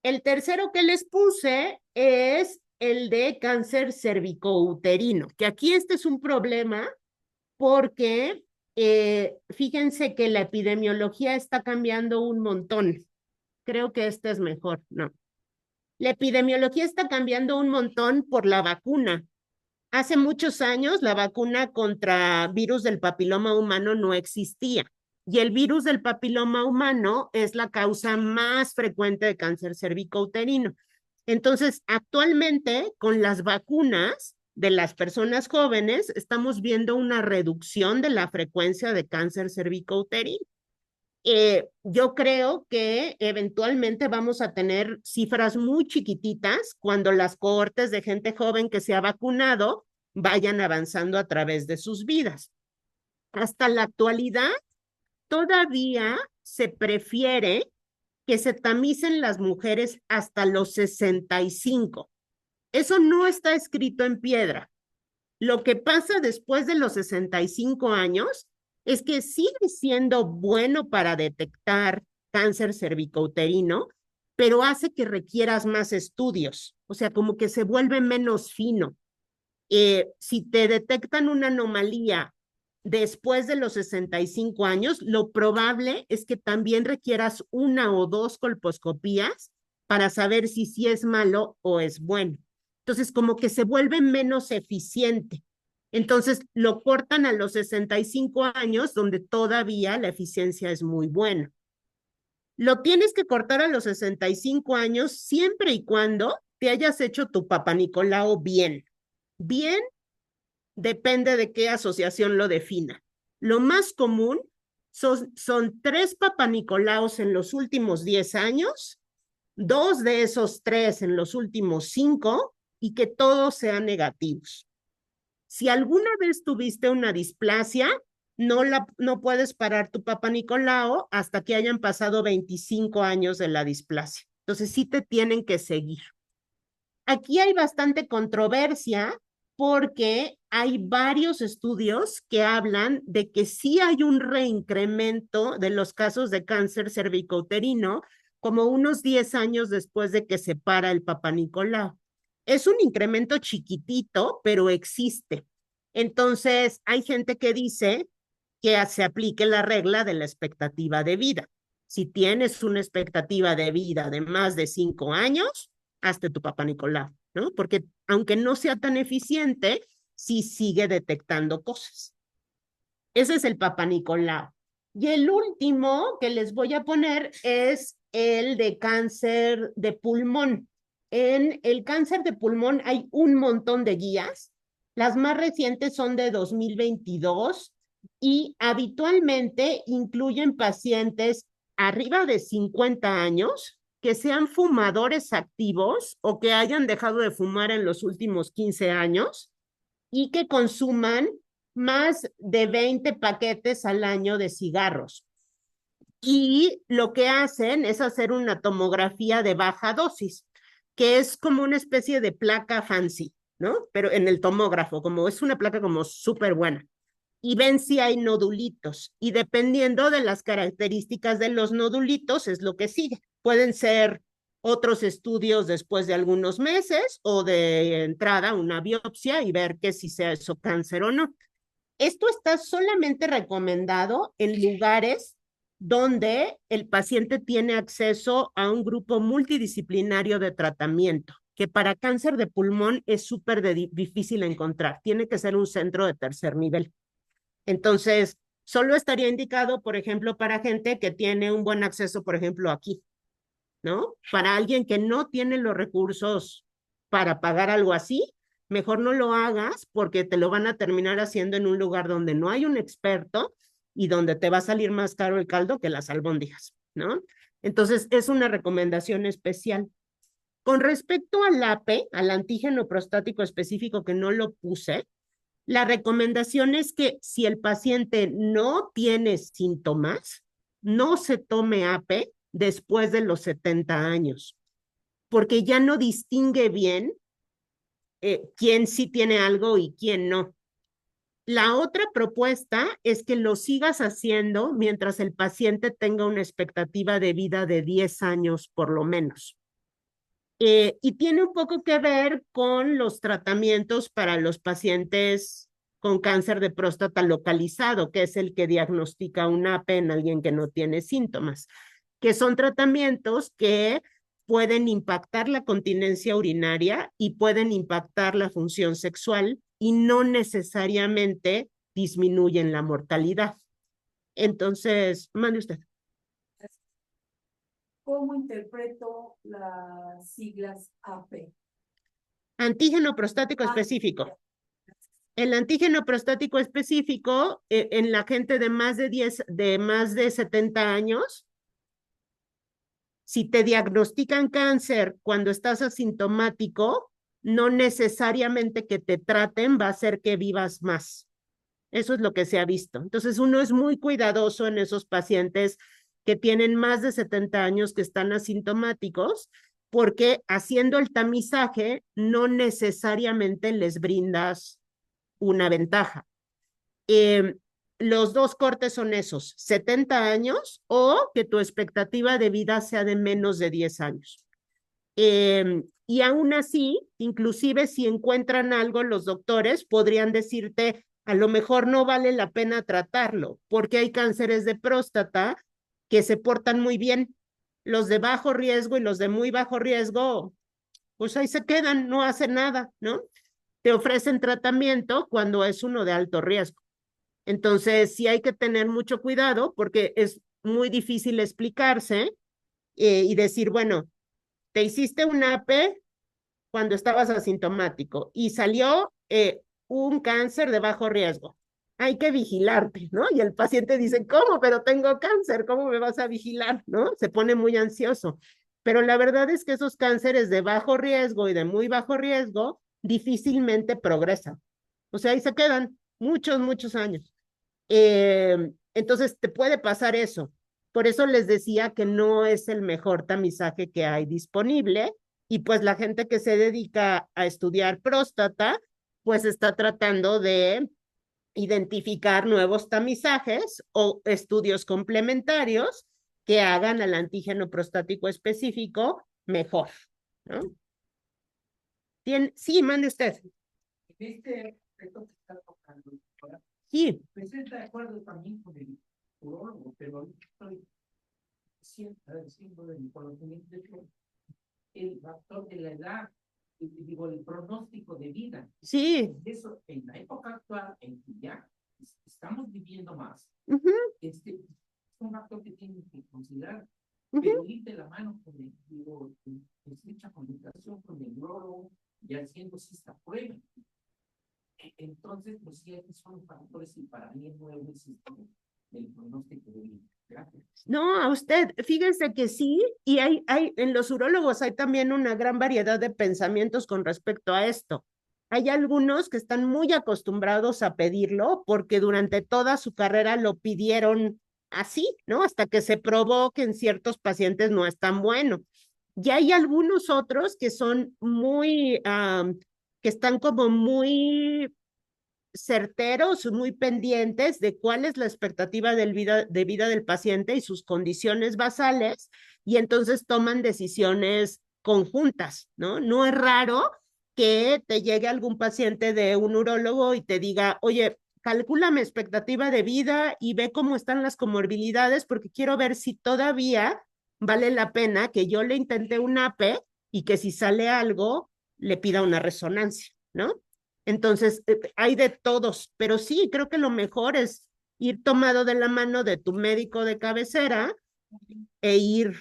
El tercero que les puse es el de cáncer cervicouterino, que aquí este es un problema porque fíjense que la epidemiología está cambiando un montón. Creo que este es mejor, ¿no? La epidemiología está cambiando un montón por la vacuna. Hace muchos años la vacuna contra virus del papiloma humano no existía y el virus del papiloma humano es la causa más frecuente de cáncer cervicouterino. Entonces, actualmente con las vacunas de las personas jóvenes, estamos viendo una reducción de la frecuencia de cáncer cervicouterino. Yo creo que eventualmente vamos a tener cifras muy chiquititas cuando las cohortes de gente joven que se ha vacunado vayan avanzando a través de sus vidas. Hasta la actualidad, todavía se prefiere que se tamicen las mujeres hasta los 65. Eso no está escrito en piedra. Lo que pasa después de los 65 años es que sigue siendo bueno para detectar cáncer cervicouterino, pero hace que requieras más estudios, o sea, como que se vuelve menos fino. Si te detectan una anomalía después de los 65 años, lo probable es que también requieras una o dos colposcopías para saber si sí es malo o es bueno. Entonces, como que se vuelve menos eficiente. Entonces, lo cortan a los 65 años, donde todavía la eficiencia es muy buena. Lo tienes que cortar a los 65 años siempre y cuando te hayas hecho tu Papá Nicolau bien. Bien depende de qué asociación lo defina. Lo más común son 3 Papá Nicolaos en los últimos 10 años, 2 de esos 3 en los últimos 5 y que todos sean negativos. Si alguna vez tuviste una displasia, no puedes parar tu Papá Nicolau hasta que hayan pasado 25 años de la displasia. Entonces sí te tienen que seguir. Aquí hay bastante controversia porque hay varios estudios que hablan de que sí hay un reincremento de los casos de cáncer cervicouterino como unos 10 años después de que se para el Papá Nicolau. Es un incremento chiquitito, pero existe. Entonces, hay gente que dice que se aplique la regla de la expectativa de vida. Si tienes una expectativa de vida de más de 5 años, hazte tu Papá Nicolau, ¿no? Porque aunque no sea tan eficiente, sí sigue detectando cosas. Ese es el Papá Nicolau. Y el último que les voy a poner es el de cáncer de pulmón. En el cáncer de pulmón hay un montón de guías. Las más recientes son de 2022 y habitualmente incluyen pacientes arriba de 50 años que sean fumadores activos o que hayan dejado de fumar en los últimos 15 años y que consuman más de 20 paquetes al año de cigarros. Y lo que hacen es hacer una tomografía de baja dosis, que es como una especie de placa fancy, ¿no? Pero en el tomógrafo, como es una placa como súper buena. Y ven si hay nodulitos. Y dependiendo de las características de los nodulitos, es lo que sigue. Pueden ser otros estudios después de algunos meses o de entrada una biopsia y ver que si sea eso cáncer o no. Esto está solamente recomendado en lugares donde el paciente tiene acceso a un grupo multidisciplinario de tratamiento, que para cáncer de pulmón es súper difícil encontrar. Tiene que ser un centro de tercer nivel. Entonces, solo estaría indicado, por ejemplo, para gente que tiene un buen acceso, por ejemplo, aquí, ¿no? Para alguien que no tiene los recursos para pagar algo así, mejor no lo hagas porque te lo van a terminar haciendo en un lugar donde no hay un experto y donde te va a salir más caro el caldo que las albóndigas, ¿no? Entonces, es una recomendación especial. Con respecto al APE, al antígeno prostático específico que no lo puse, la recomendación es que si el paciente no tiene síntomas, no se tome APE después de los 70 años, porque ya no distingue bien quién sí tiene algo y quién no. La otra propuesta es que lo sigas haciendo mientras el paciente tenga una expectativa de vida de 10 años por lo menos. Y tiene un poco que ver con los tratamientos para los pacientes con cáncer de próstata localizado, que es el que diagnostica un APE en alguien que no tiene síntomas, que son tratamientos que pueden impactar la continencia urinaria y pueden impactar la función sexual y no necesariamente disminuyen la mortalidad. Entonces, mande usted. ¿Cómo interpreto las siglas AP? Antígeno prostático específico. El antígeno prostático específico en la gente de más de 70 años, si te diagnostican cáncer cuando estás asintomático, no necesariamente que te traten va a hacer que vivas más. Eso es lo que se ha visto. Entonces, uno es muy cuidadoso en esos pacientes que tienen más de 70 años que están asintomáticos, porque haciendo el tamizaje no necesariamente les brindas una ventaja. Los dos cortes son esos, 70 años o que tu expectativa de vida sea de menos de 10 años. Y aún así, inclusive si encuentran algo, los doctores podrían decirte, a lo mejor no vale la pena tratarlo, porque hay cánceres de próstata que se portan muy bien. Los de bajo riesgo y los de muy bajo riesgo, pues ahí se quedan, no hacen nada, ¿no? Te ofrecen tratamiento cuando es uno de alto riesgo. Entonces, sí hay que tener mucho cuidado porque es muy difícil explicarse y decir, bueno, te hiciste un AP cuando estabas asintomático y salió un cáncer de bajo riesgo. Hay que vigilarte, ¿no? Y el paciente dice, ¿cómo? Pero tengo cáncer, ¿cómo me vas a vigilar? ¿No? Se pone muy ansioso. Pero la verdad es que esos cánceres de bajo riesgo y de muy bajo riesgo difícilmente progresan. O sea, ahí se quedan muchos, muchos años. Entonces, te puede pasar eso. Por eso les decía que no es el mejor tamizaje que hay disponible y pues la gente que se dedica a estudiar próstata, pues está tratando de identificar nuevos tamizajes o estudios complementarios que hagan al antígeno prostático específico mejor, ¿no? Sí, mande usted. Este reto que está tocando, doctora, Sí. pues estoy de acuerdo también con el urólogo, pero ahorita estoy diciendo de mi conocimiento de que el factor de la edad, digo, el pronóstico de vida. Sí. Eso, en la época actual, en que ya estamos viviendo más, es un factor que tienen que considerar, pero ir de la mano con el, digo, en estrecha comunicación con el urólogo y haciéndose esta prueba. Entonces, pues sí, son factores y para mí es nuevo el pronóstico de vida. Gracias. No, a usted, fíjense que sí, y en los urólogos hay también una gran variedad de pensamientos con respecto a esto. Hay algunos que están muy acostumbrados a pedirlo porque durante toda su carrera lo pidieron así, ¿no? Hasta que se probó que en ciertos pacientes no es tan bueno. Y hay algunos otros que son que están como muy certeros, muy pendientes de cuál es la expectativa de vida del paciente y sus condiciones basales, y entonces toman decisiones conjuntas, ¿no? No es raro que te llegue algún paciente de un urólogo y te diga, oye, calcula mi expectativa de vida y ve cómo están las comorbilidades porque quiero ver si todavía vale la pena que yo le intente un AP y que si sale algo, le pida una resonancia, ¿no? Entonces, hay de todos, pero sí, creo que lo mejor es ir tomado de la mano de tu médico de cabecera e ir,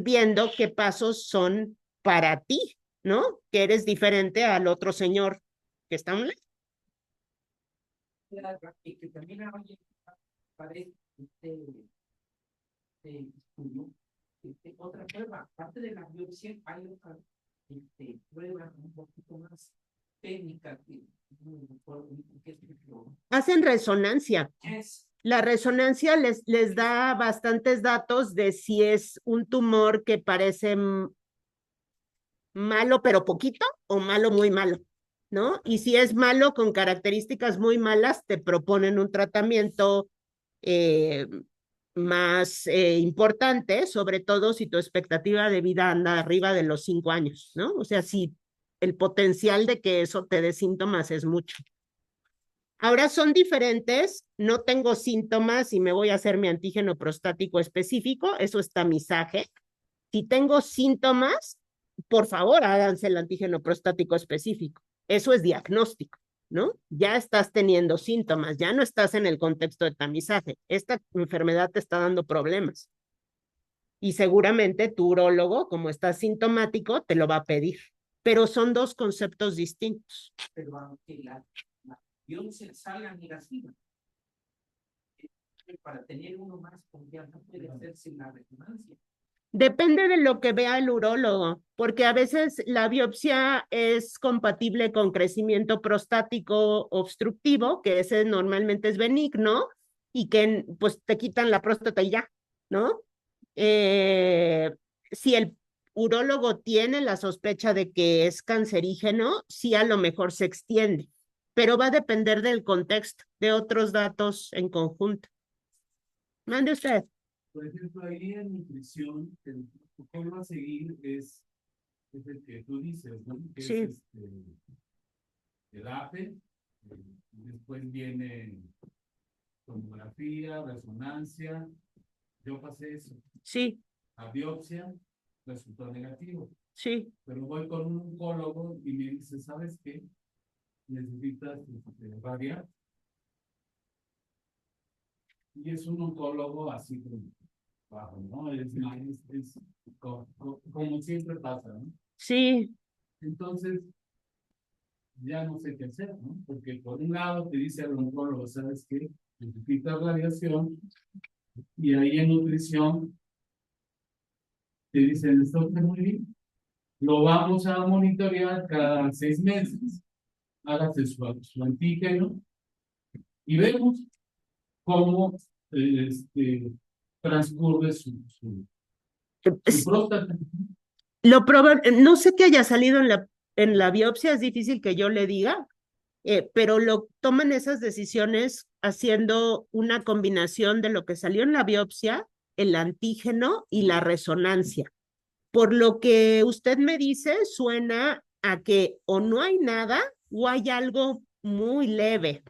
viendo qué pasos son para ti, ¿no? Que eres diferente al otro señor que está un lado. Y que también hoy parece estudio, otra prueba, aparte de la biopsia, hay otra prueba un poquito más técnica que hacen resonancia. La resonancia les da bastantes datos de si es un tumor que parece malo pero poquito o malo muy malo, ¿no? Y si es malo con características muy malas, te proponen un tratamiento más importante, sobre todo si tu expectativa de vida anda arriba de los 5 años, ¿no? O sea, si el potencial de que eso te dé síntomas es mucho. Ahora son diferentes, no tengo síntomas y me voy a hacer mi antígeno prostático específico, eso es tamizaje. Si tengo síntomas, por favor, háganse el antígeno prostático específico. Eso es diagnóstico, ¿no? Ya estás teniendo síntomas, ya no estás en el contexto de tamizaje. Esta enfermedad te está dando problemas. Y seguramente tu urólogo, como está sintomático, te lo va a pedir. Pero son dos conceptos distintos. Pero aunque la biopsia salga negativa. Para tener uno más confianza puede hacerse la resonancia. Depende de lo que vea el urólogo, porque a veces la biopsia es compatible con crecimiento prostático obstructivo, que ese normalmente es benigno, y que pues te quitan la próstata y ya, ¿no? Si el urólogo tiene la sospecha de que es cancerígeno, sí a lo mejor se extiende, pero va a depender del contexto, de otros datos en conjunto. Mande usted. Por ejemplo, ahí en nutrición, el protocolo a seguir es el que tú dices, ¿no? Que Sí. es el APE, después viene tomografía, resonancia. Yo pasé eso. Sí, A biopsia, resultó negativo. sí. Pero voy con un oncólogo y me dice, ¿sabes qué? Necesitas radiar. Y es un oncólogo así como bajo, ¿no? Es como siempre pasa, ¿no? Sí, Entonces, ya no sé qué hacer, ¿no? Porque por un lado te dice el oncólogo, ¿sabes qué? Necesitas radiación, y ahí en nutrición te dicen, esto está muy bien, lo vamos a monitorear cada 6 meses, hágase su antígeno, y vemos cómo transcurre su próstata. no sé qué haya salido en la biopsia, es difícil que yo le diga, pero lo toman esas decisiones haciendo una combinación de lo que salió en la biopsia, el antígeno y la resonancia. Por lo que usted me dice, suena a que o no hay nada o hay algo muy leve.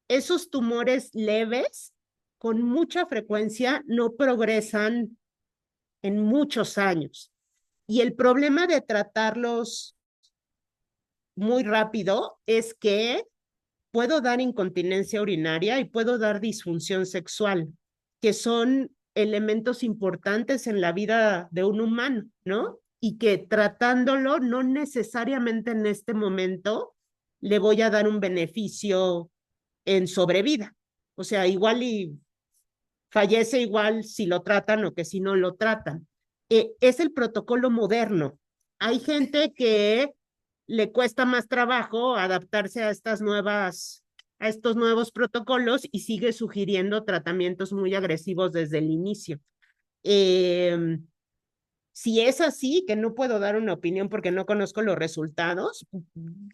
Esos tumores leves con mucha frecuencia no progresan en muchos años. Y el problema de tratarlos muy rápido es que puedo dar incontinencia urinaria y puedo dar disfunción sexual, que son elementos importantes en la vida de un humano, ¿no? Y que tratándolo no necesariamente en este momento le voy a dar un beneficio en sobrevida. O sea, igual y fallece igual si lo tratan o que si no lo tratan. Es el protocolo moderno. Hay gente que le cuesta más trabajo adaptarse a estos nuevos protocolos y sigue sugiriendo tratamientos muy agresivos desde el inicio. Si es así, que no puedo dar una opinión porque no conozco los resultados,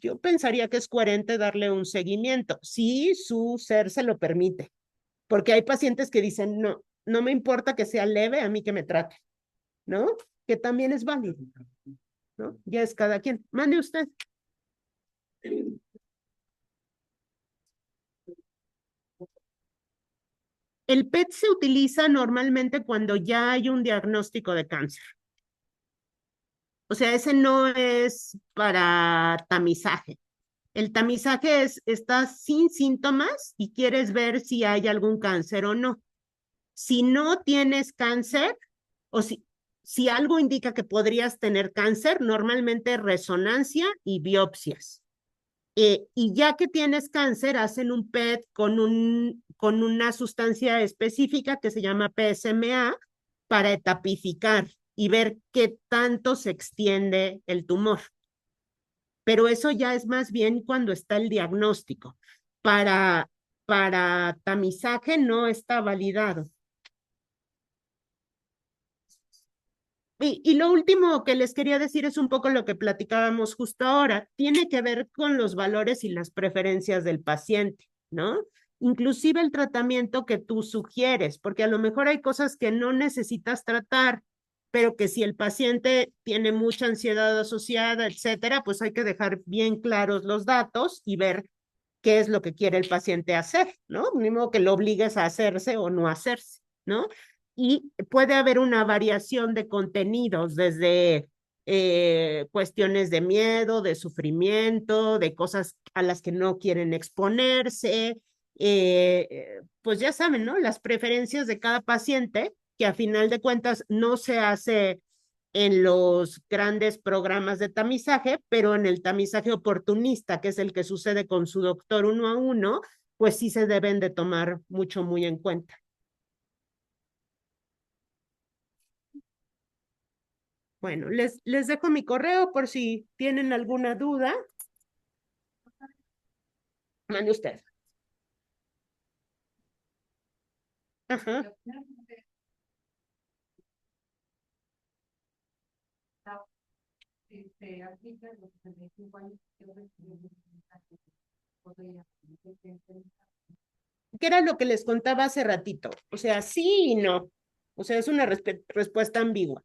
yo pensaría que es coherente darle un seguimiento, si su ser se lo permite, porque hay pacientes que dicen, no, no me importa que sea leve, a mí que me trate, ¿no? Que también es válido, ¿no? Ya es cada quien. Mande usted. El PET se utiliza normalmente cuando ya hay un diagnóstico de cáncer. O sea, ese no es para tamizaje. El tamizaje es, estás sin síntomas y quieres ver si hay algún cáncer o no. Si no tienes cáncer, o si algo indica que podrías tener cáncer, normalmente resonancia y biopsias. Y ya que tienes cáncer, hacen un PET con una sustancia específica que se llama PSMA para etapificar y ver qué tanto se extiende el tumor. Pero eso ya es más bien cuando está el diagnóstico. Para tamizaje no está validado. Y lo último que les quería decir es un poco lo que platicábamos justo ahora. Tiene que ver con los valores y las preferencias del paciente, ¿no? Inclusive el tratamiento que tú sugieres, porque a lo mejor hay cosas que no necesitas tratar, pero que si el paciente tiene mucha ansiedad asociada, etcétera, pues hay que dejar bien claros los datos y ver qué es lo que quiere el paciente hacer, ¿no? Ni modo que lo obligues a hacerse o no hacerse, ¿no? Y puede haber una variación de contenidos desde cuestiones de miedo, de sufrimiento, de cosas a las que no quieren exponerse, pues ya saben, ¿no? Las preferencias de cada paciente, que a final de cuentas no se hace en los grandes programas de tamizaje, pero en el tamizaje oportunista, que es el que sucede con su doctor 1 a 1, pues sí se deben de tomar mucho, muy en cuenta. Bueno, les dejo mi correo por si tienen alguna duda. Mande usted. Ajá. ¿Qué era lo que les contaba hace ratito? O sea, sí y no. O sea, es una respuesta ambigua.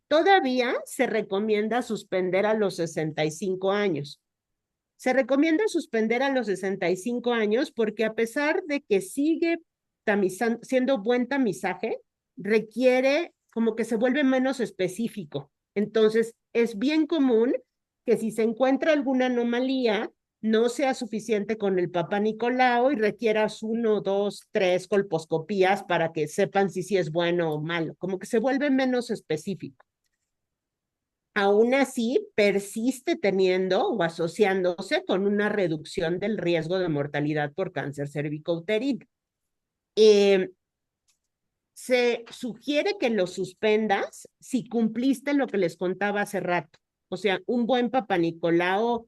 Todavía se recomienda suspender a los 65 años. Se recomienda suspender a los 65 años porque a pesar de que sigue siendo buen tamizaje, requiere como que se vuelve menos específico. Entonces, es bien común que si se encuentra alguna anomalía, no sea suficiente con el Papá Nicolau y requieras 1, 2, 3 colposcopías para que sepan si es bueno o malo. Como que se vuelve menos específico. Aún así, persiste teniendo o asociándose con una reducción del riesgo de mortalidad por cáncer cervicouterino. Se sugiere que lo suspendas si cumpliste lo que les contaba hace rato. O sea, un buen Papá Nicolau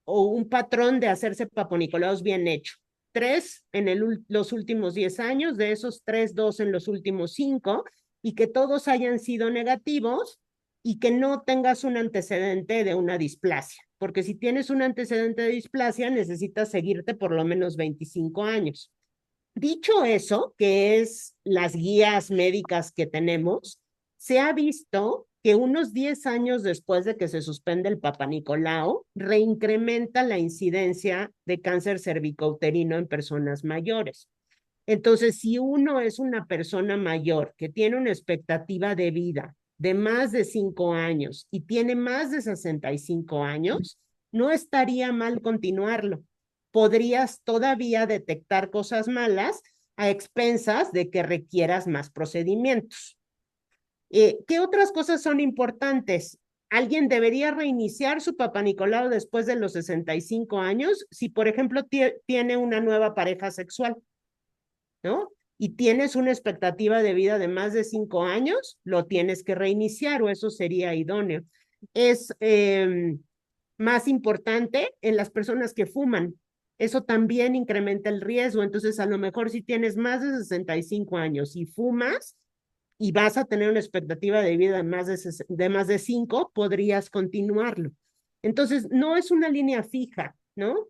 o un patrón de hacerse Papá Nicolaos bien hecho. 3 en los últimos 10 años, de esos 3, 2 en los últimos 5, y que todos hayan sido negativos y que no tengas un antecedente de una displasia. Porque si tienes un antecedente de displasia, necesitas seguirte por lo menos 25 años. Dicho eso, que es las guías médicas que tenemos, se ha visto que unos 10 años después de que se suspende el Papá Nicolau, reincrementa la incidencia de cáncer cervicouterino en personas mayores. Entonces, si uno es una persona mayor que tiene una expectativa de vida de más de 5 años y tiene más de 65 años, no estaría mal continuarlo. Podrías todavía detectar cosas malas a expensas de que requieras más procedimientos. ¿Qué otras cosas son importantes? Alguien debería reiniciar su Papá Nicolau después de los 65 años si, por ejemplo, tiene una nueva pareja sexual, ¿no? Y tienes una expectativa de vida de más de 5 años, lo tienes que reiniciar o eso sería idóneo. Es más importante en las personas que fuman. Eso también incrementa el riesgo. Entonces, a lo mejor si tienes más de 65 años y fumas y vas a tener una expectativa de vida de más de 5, podrías continuarlo. Entonces, no es una línea fija, ¿no?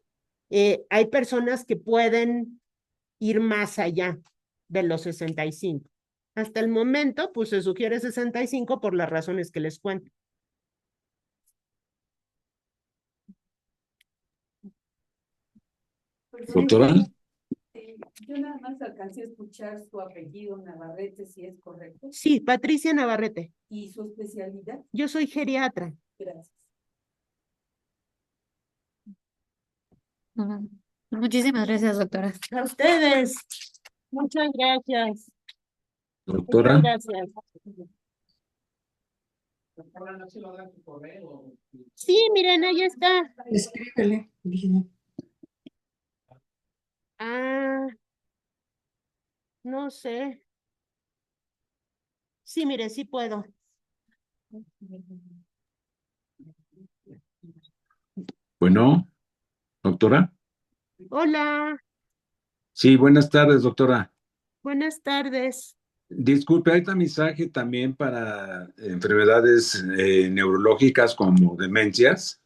Hay personas que pueden ir más allá de los 65. Hasta el momento, pues se sugiere 65 por las razones que les cuento. Doctora. Yo nada más alcancé a escuchar su apellido Navarrete, si es correcto. Sí, Patricia Navarrete. ¿Y su especialidad? Yo soy geriatra. Gracias. Muchísimas gracias, doctora. A ustedes. Muchas gracias. Doctora. Muchas gracias. Doctora, no se lo dan tu correo. Sí, miren, ahí está. Escríbele, dile. Ah, no sé. Sí, mire, sí puedo. Bueno, doctora. Hola, Sí, buenas tardes, doctora. buenas tardes. Disculpe, ¿hay tamizaje también para enfermedades neurológicas como demencias?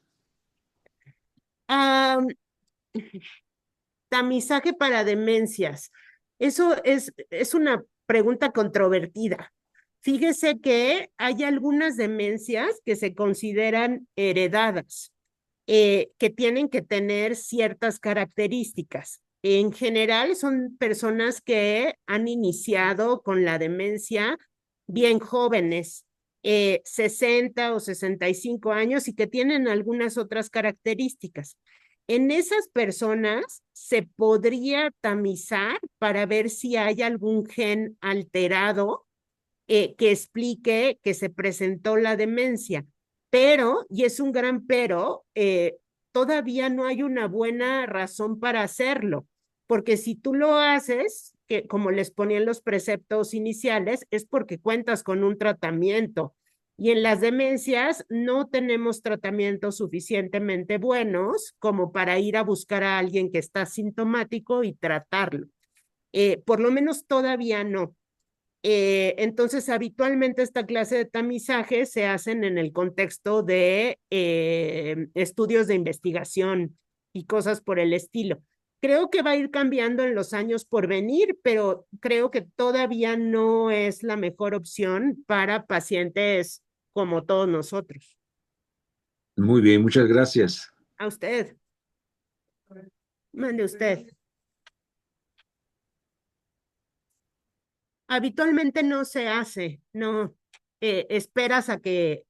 Tamizaje para demencias. Eso es una pregunta controvertida. Fíjese que hay algunas demencias que se consideran heredadas, que tienen que tener ciertas características. En general, son personas que han iniciado con la demencia bien jóvenes, 60 o 65 años y que tienen algunas otras características. En esas personas se podría tamizar para ver si hay algún gen alterado que explique que se presentó la demencia. Pero, y es un gran pero, todavía no hay una buena razón para hacerlo, porque si tú lo haces, que como les ponían los preceptos iniciales, es porque cuentas con un tratamiento. Y en las demencias no tenemos tratamientos suficientemente buenos como para ir a buscar a alguien que está sintomático y tratarlo. Por lo menos todavía no. Entonces, habitualmente esta clase de tamizaje se hacen en el contexto de estudios de investigación y cosas por el estilo. Creo que va a ir cambiando en los años por venir, pero creo que todavía no es la mejor opción para pacientes como todos nosotros. Muy bien, muchas gracias. A usted. Mande usted. Habitualmente no se hace, no, esperas a que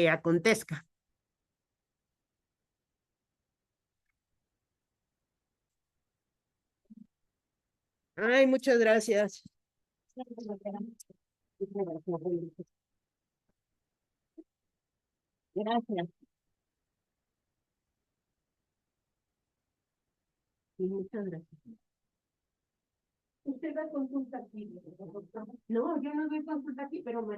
acontezca. Ay, muchas gracias. Gracias. Sí, muchas gracias. Usted da consulta aquí, doctor. No, yo no doy consulta aquí, pero me